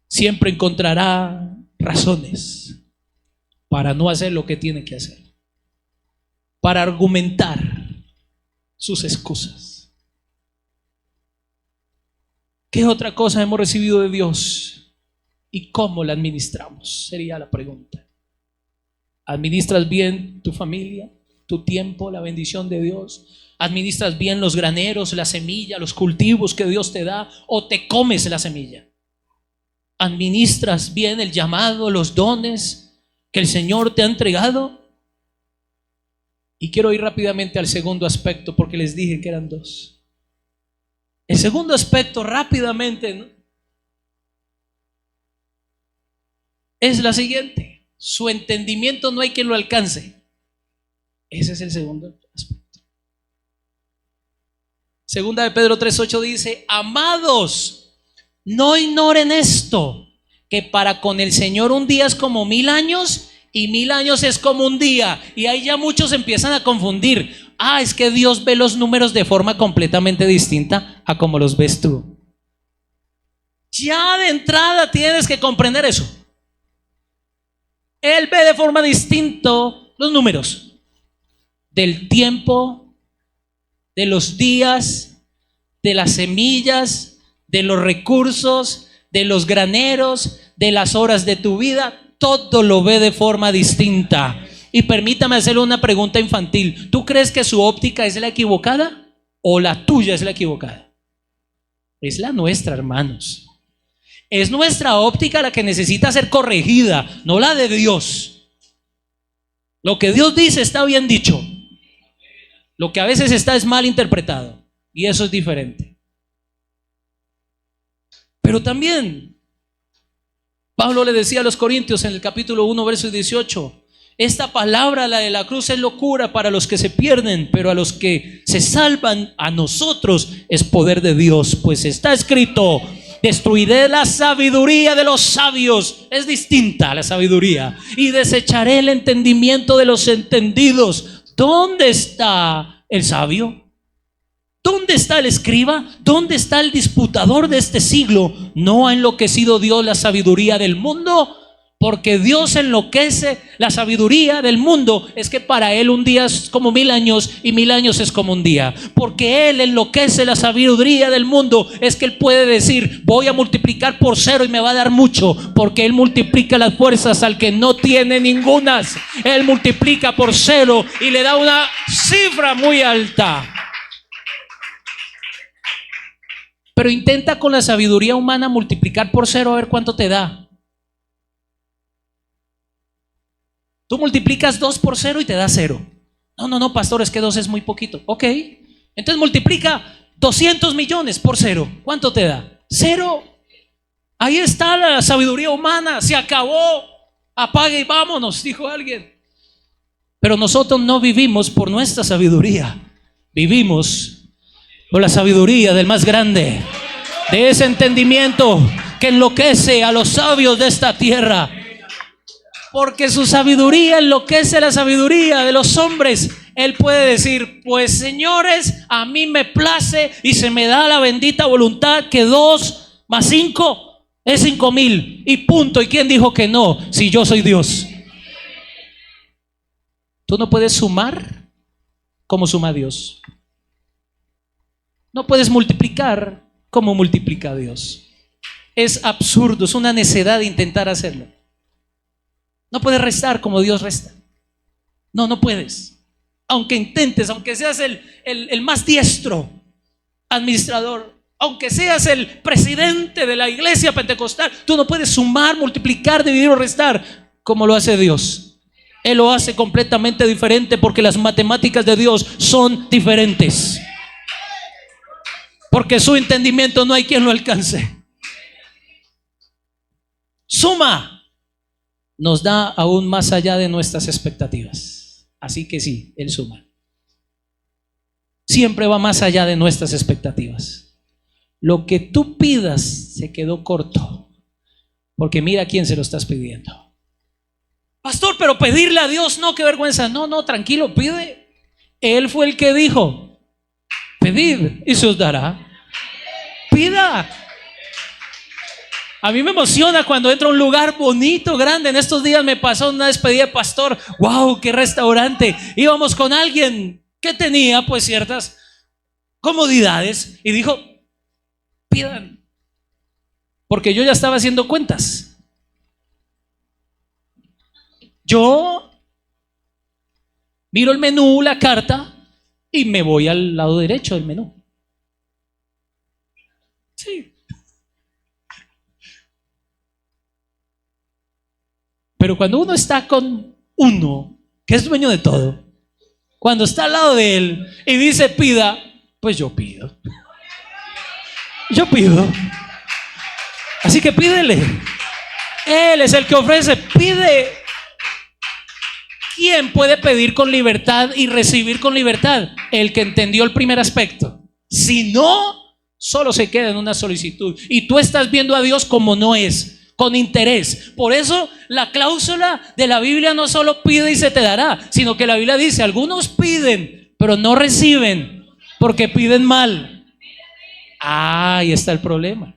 siempre encontrará razones para no hacer lo que tiene que hacer, para argumentar sus excusas. ¿Qué otra cosa hemos recibido de Dios y cómo la administramos? Sería la pregunta. ¿Administras bien tu familia, tu tiempo, la bendición de Dios? ¿Administras bien los graneros, la semilla, los cultivos que Dios te da, o te comes la semilla? ¿Administras bien el llamado, los dones que el Señor te ha entregado? Y quiero ir rápidamente al segundo aspecto porque les dije que eran dos. El segundo aspecto, rápidamente, ¿no?, es la siguiente: su entendimiento no hay quien lo alcance. Ese es el segundo aspecto. Segunda de Pedro 3:8 dice: amados, no ignoren esto, que para con el Señor un día es como 1000 años y 1000 años es como un día. Y ahí ya muchos empiezan a confundir. Es que Dios ve los números de forma completamente distinta a como los ves tú. Ya de entrada tienes que comprender eso. Él ve de forma distinta los números del tiempo, de los días, de las semillas, de los recursos, de los graneros, de las horas de tu vida. Todo lo ve de forma distinta. Y permítame hacerle una pregunta infantil. ¿Tú crees que su óptica es la equivocada o la tuya es la equivocada? Es la nuestra, hermanos. Es nuestra óptica la que necesita ser corregida, no la de Dios. Lo que Dios dice está bien dicho. Lo que a veces está es mal interpretado. Y eso es diferente. Pero también Pablo le decía a los Corintios en el capítulo 1, verso 18: esta palabra, la de la cruz, es locura para los que se pierden, pero a los que se salvan, a nosotros es poder de Dios. Pues está escrito: destruiré la sabiduría de los sabios. Es distinta a la sabiduría. Y desecharé el entendimiento de los entendidos. ¿Dónde está el sabio? ¿Dónde está el escriba? ¿Dónde está el disputador de este siglo? ¿No ha enloquecido Dios la sabiduría del mundo? Porque Dios enloquece la sabiduría del mundo. Es que para Él un día es como 1000 años y 1000 años es como un día. Porque Él enloquece la sabiduría del mundo. Es que Él puede decir: voy a multiplicar por 0 y me va a dar mucho. Porque Él multiplica las fuerzas al que no tiene ningunas. Él multiplica por 0 y le da una cifra muy alta. Pero intenta con la sabiduría humana multiplicar por 0 a ver cuánto te da. Tú multiplicas 2 por 0 y te da 0. No, pastor, es que 2 es muy poquito. Ok, entonces multiplica 200 millones por 0. ¿Cuánto te da? 0. Ahí está la sabiduría humana, se acabó. Apague y vámonos, dijo alguien. Pero nosotros no vivimos por nuestra sabiduría, vivimos por la sabiduría del más grande, de ese entendimiento que enloquece a los sabios de esta tierra, porque su sabiduría enloquece la sabiduría de los hombres. Él puede decir: pues señores, a mí me place y se me da la bendita voluntad que 2 más 5 es 5,000 y punto. ¿Y quién dijo que no? Si yo soy Dios. Tú no puedes sumar como suma Dios. No puedes multiplicar como multiplica Dios. Es absurdo, es una necedad intentar hacerlo. No puedes restar como Dios resta. No, no puedes. Aunque intentes, aunque seas el más diestro administrador, aunque seas el presidente de la iglesia pentecostal, tú no puedes sumar, multiplicar, dividir o restar como lo hace Dios. Él lo hace completamente diferente, porque las matemáticas de Dios son diferentes. Porque su entendimiento no hay quien lo alcance. Suma nos da aún más allá de nuestras expectativas. Así que sí, Él suma. Siempre va más allá de nuestras expectativas. Lo que tú pidas se quedó corto, porque mira a quién se lo estás pidiendo. Pastor, pero pedirle a Dios, no, qué vergüenza. No, no, tranquilo, pide. Él fue el que dijo: pedid y se os dará. Pida. A mí me emociona cuando entro a un lugar bonito, grande. En estos días me pasó una despedida de pastor. ¡Wow! ¡Qué restaurante! Íbamos con alguien que tenía pues ciertas comodidades y dijo: pidan. Porque yo ya estaba haciendo cuentas. Yo miro el menú, la carta, y me voy al lado derecho del menú. Sí. Pero cuando uno está con uno que es dueño de todo, cuando está al lado de él y dice pida, pues yo pido. Yo pido. Así que pídele. Él es el que ofrece. Pide. ¿Quién puede pedir con libertad y recibir con libertad? El que entendió el primer aspecto. Si no, solo se queda en una solicitud. Y tú estás viendo a Dios como no es, con interés. Por eso la cláusula de la Biblia no solo pide y se te dará, sino que la Biblia dice: algunos piden, pero no reciben, porque piden mal. Ahí está el problema.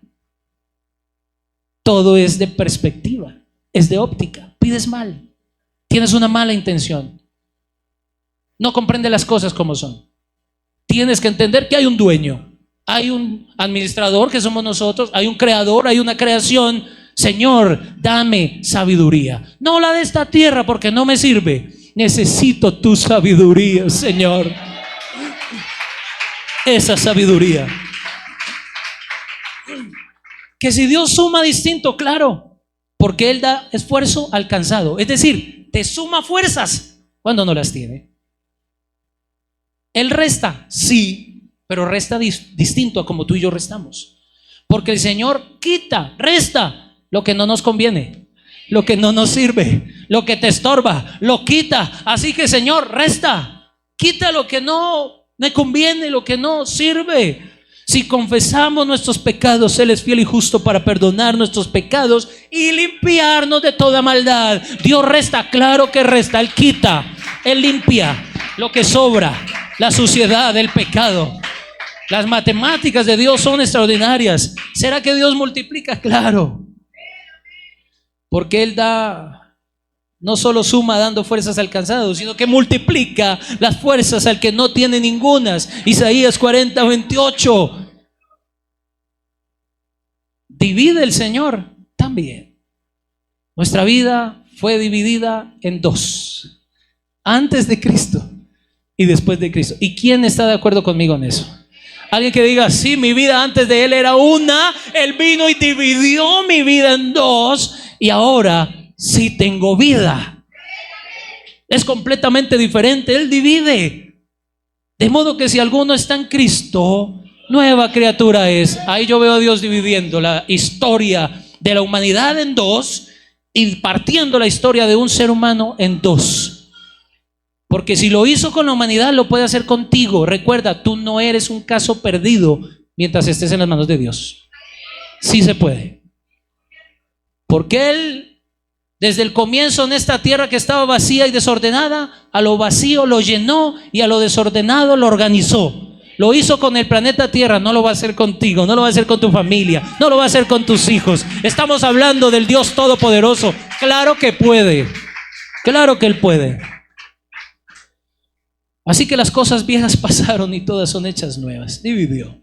Todo es de perspectiva, es de óptica. Pides mal. Tienes una mala intención. No comprende las cosas como son. Tienes que entender que hay un dueño, hay un administrador que somos nosotros, hay un creador, hay una creación. Señor, dame sabiduría. No la de esta tierra, porque no me sirve. Necesito tu sabiduría, Señor. Esa sabiduría. Que si Dios suma distinto, claro, porque Él da esfuerzo alcanzado. Es decir, te suma fuerzas cuando no las tiene. Él resta, sí, pero resta distinto a como tú y yo restamos. Porque el Señor quita, resta lo que no nos conviene, lo que no nos sirve, lo que te estorba, lo quita. Así que, Señor, resta, quita lo que no me conviene, lo que no sirve. Si confesamos nuestros pecados, Él es fiel y justo para perdonar nuestros pecados y limpiarnos de toda maldad. Dios resta, claro que resta. Él quita, Él limpia lo que sobra, la suciedad, el pecado. Las matemáticas de Dios son extraordinarias. ¿Será que Dios multiplica? Claro. Porque Él da, no solo suma dando fuerzas al cansado, sino que multiplica las fuerzas al que no tiene ningunas. Isaías 40:28. Divide el Señor también. Nuestra vida fue dividida en dos: antes de Cristo y después de Cristo. ¿Y quién está de acuerdo conmigo en eso? Alguien que diga: sí, mi vida antes de Él era una, Él vino y dividió mi vida en dos, y ahora sí tengo vida. Es completamente diferente. Él divide. De modo que si alguno está en Cristo, nueva criatura es. Ahí yo veo a Dios dividiendo la historia de la humanidad en dos, y partiendo la historia de un ser humano en dos. Porque si lo hizo con la humanidad, lo puede hacer contigo. Recuerda, tú no eres un caso perdido mientras estés en las manos de Dios. Sí se puede. Porque Él, desde el comienzo en esta tierra que estaba vacía y desordenada, a lo vacío lo llenó y a lo desordenado lo organizó. Lo hizo con el planeta Tierra, no lo va a hacer contigo, no lo va a hacer con tu familia, no lo va a hacer con tus hijos. Estamos hablando del Dios Todopoderoso. Claro que puede, claro que Él puede. Así que las cosas viejas pasaron y todas son hechas nuevas. Y vivió.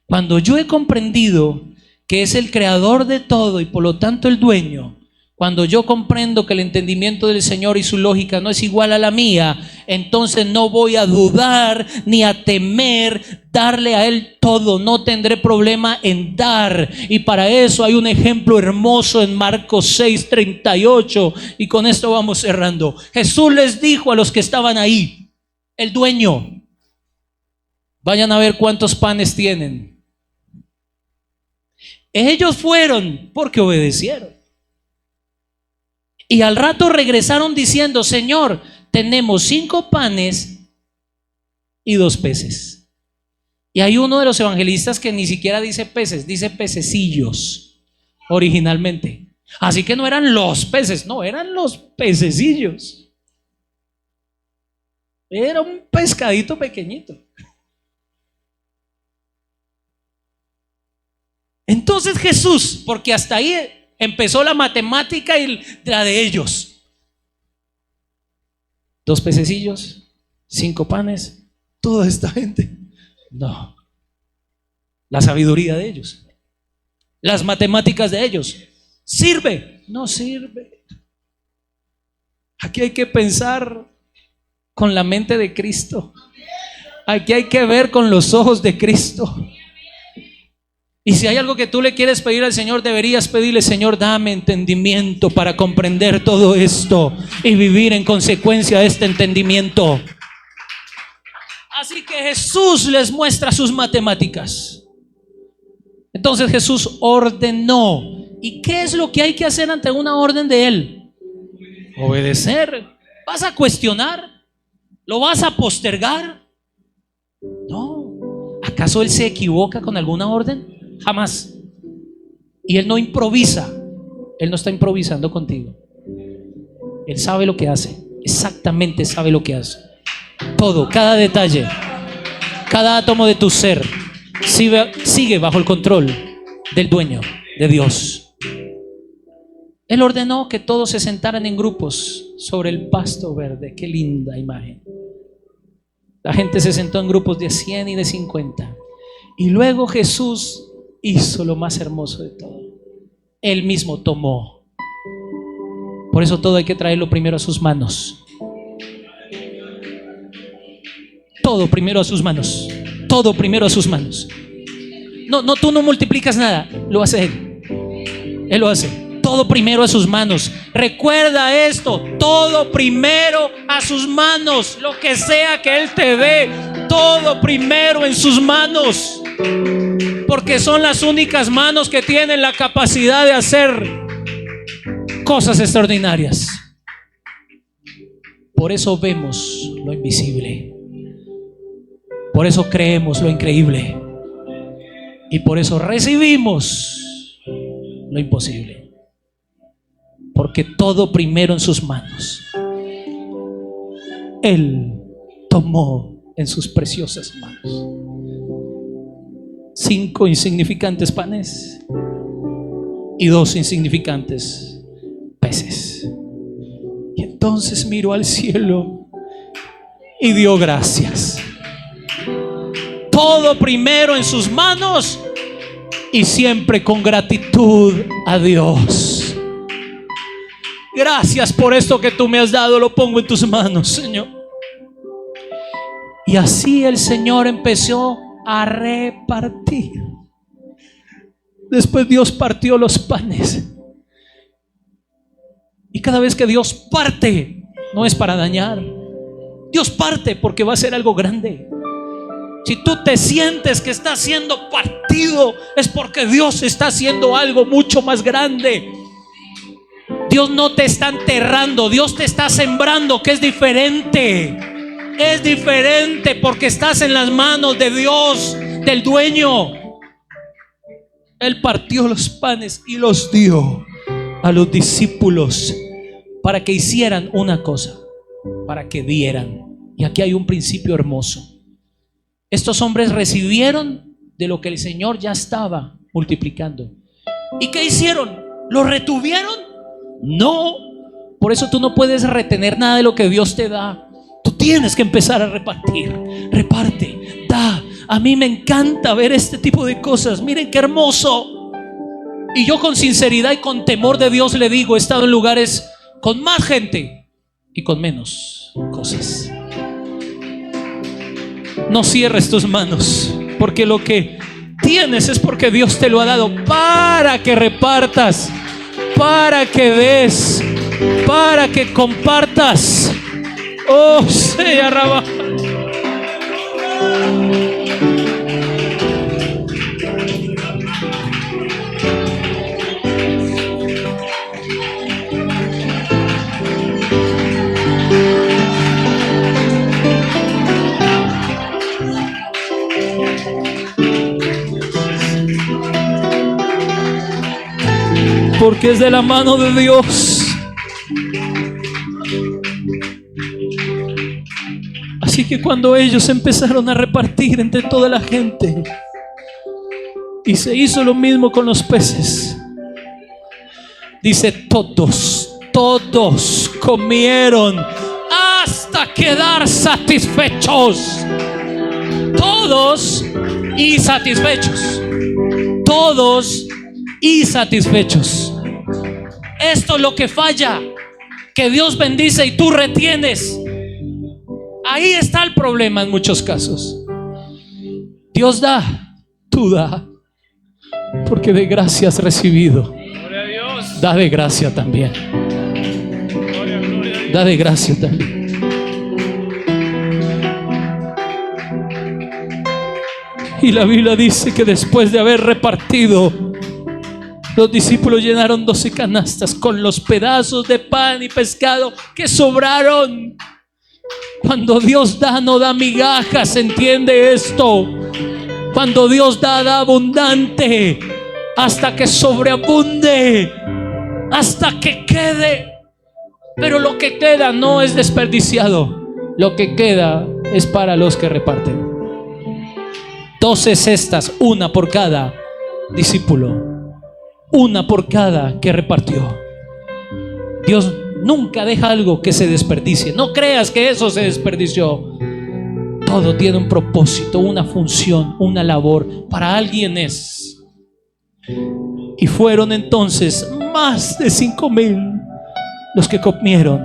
Cuando yo he comprendido que es el creador de todo y por lo tanto el dueño, cuando yo comprendo que el entendimiento del Señor y su lógica no es igual a la mía, entonces no voy a dudar ni a temer darle a Él todo. No tendré problema en dar. Y para eso hay un ejemplo hermoso en Marcos 6:38. Y con esto vamos cerrando. Jesús les dijo a los que estaban ahí, el dueño: vayan a ver cuántos panes tienen. Ellos fueron porque obedecieron. Y al rato regresaron diciendo: Señor, tenemos 5 panes y 2 peces. Y hay uno de los evangelistas que ni siquiera dice peces, dice pececillos originalmente. Así que no eran los peces, no, eran los pececillos. Era un pescadito pequeñito. Entonces Jesús, porque hasta ahí empezó la matemática y la de ellos. 2 pececillos, 5 panes, toda esta gente. No. La sabiduría de ellos, las matemáticas de ellos. ¿Sirve? No sirve. Aquí hay que pensar con la mente de Cristo. Aquí hay que ver con los ojos de Cristo. Y si hay algo que tú le quieres pedir al Señor, deberías pedirle: Señor, dame entendimiento para comprender todo esto y vivir en consecuencia de este entendimiento. Así que Jesús les muestra sus matemáticas. Entonces Jesús ordenó. ¿Y qué es lo que hay que hacer ante una orden de Él? Obedecer. ¿Vas a cuestionar? ¿Lo vas a postergar? No. ¿Acaso Él se equivoca con alguna orden? Jamás. Y Él no improvisa. Él no está improvisando contigo. Él sabe lo que hace. Exactamente sabe lo que hace. Todo, cada detalle, cada átomo de tu ser sigue bajo el control del dueño, de Dios. Él ordenó que todos se sentaran en grupos sobre el pasto verde. Qué linda imagen. La gente se sentó en grupos de 100 y de 50. Y luego Jesús hizo lo más hermoso de todo. Él mismo tomó. Por eso todo hay que traerlo primero a sus manos. Todo primero a sus manos. Todo primero a sus manos. No, tú no multiplicas nada. Lo hace Él. Él lo hace. Todo primero a sus manos. Recuerda esto: todo primero a sus manos. Lo que sea que Él te dé, todo primero en sus manos. Porque son las únicas manos que tienen la capacidad de hacer cosas extraordinarias. Por eso vemos lo invisible. Por eso creemos lo increíble. Y por eso recibimos lo imposible. Porque todo primero en sus manos. Él tomó en sus preciosas manos 5 insignificantes panes y 2 insignificantes peces. Y entonces miró al cielo y dio gracias. Todo primero en sus manos y siempre con gratitud a Dios. Gracias por esto que tú me has dado, lo pongo en tus manos, Señor. Y así el Señor empezó a repartir. Después Dios partió los panes. Y cada vez que Dios parte, no es para dañar. Dios parte porque va a ser algo grande. Si tú te sientes que está siendo partido, es porque Dios está haciendo algo mucho más grande. Dios no te está enterrando, Dios te está sembrando, que es diferente. Es diferente porque estás en las manos de Dios, del dueño. Él partió los panes y los dio a los discípulos para que hicieran una cosa, para que dieran. Y aquí hay un principio hermoso. Estos hombres recibieron de lo que el Señor ya estaba multiplicando. ¿Y qué hicieron? ¿Lo retuvieron? No. Por eso tú no puedes retener nada de lo que Dios te da. Tú tienes que empezar a repartir. Reparte, da. A mí me encanta ver este tipo de cosas. Miren qué hermoso. Y yo con sinceridad y con temor de Dios le digo, he estado en lugares con más gente y con menos cosas. No cierres tus manos, porque lo que tienes es porque Dios te lo ha dado para que repartas, para que des, para que compartas. Oh, se arraba. Porque es de la mano de Dios. Así que cuando ellos empezaron a repartir entre toda la gente, y se hizo lo mismo con los peces, dice todos comieron hasta quedar satisfechos. Todos y satisfechos. Todos y satisfechos. Esto es lo que falla, que Dios bendice y tú retienes. Ahí está el problema en muchos casos. Dios da, tú da, porque de gracia has recibido. Da de gracia también. Da de gracia también. Y la Biblia dice que después de haber repartido, los discípulos llenaron 12 canastas con los pedazos de pan y pescado que sobraron. Cuando Dios da, no da migajas, ¿entiende esto? Cuando Dios da, da abundante, hasta que sobreabunde, hasta que quede. Pero lo que queda no es desperdiciado, lo que queda es para los que reparten. 12 cestas, una por cada discípulo, una por cada que repartió. Dios nunca deja algo que se desperdicie. No creas que eso se desperdició. Todo tiene un propósito, una función, una labor. Para alguien es. Y fueron entonces más de 5,000 los que comieron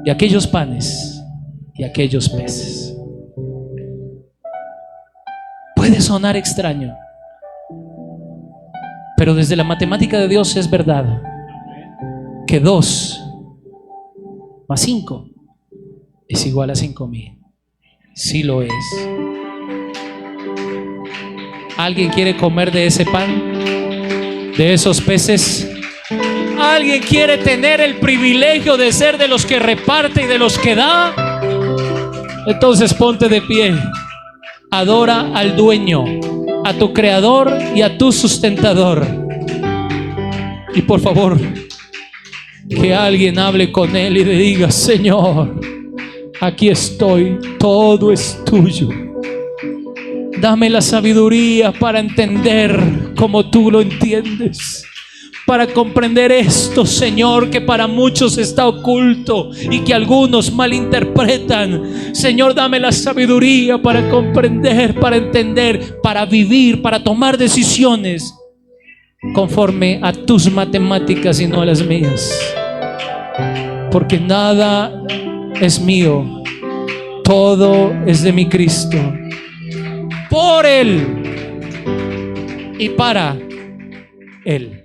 de aquellos panes y aquellos peces. Puede sonar extraño, pero desde la matemática de Dios es verdad que 2 más 5 es igual a 5,000. Sí lo es. ¿Alguien quiere comer de ese pan? ¿De esos peces? ¿Alguien quiere tener el privilegio de ser de los que reparte y de los que da? Entonces ponte de pie. Adora al dueño, a tu creador y a tu sustentador. Y por favor, que alguien hable con él y le diga: Señor, aquí estoy, todo es tuyo. Dame la sabiduría para entender como tú lo entiendes, para comprender esto, Señor, que para muchos está oculto y que algunos malinterpretan. Señor, dame la sabiduría para comprender, para entender, para vivir, para tomar decisiones conforme a tus matemáticas y no a las mías. Porque nada es mío, todo es de mi Cristo, por Él y para Él.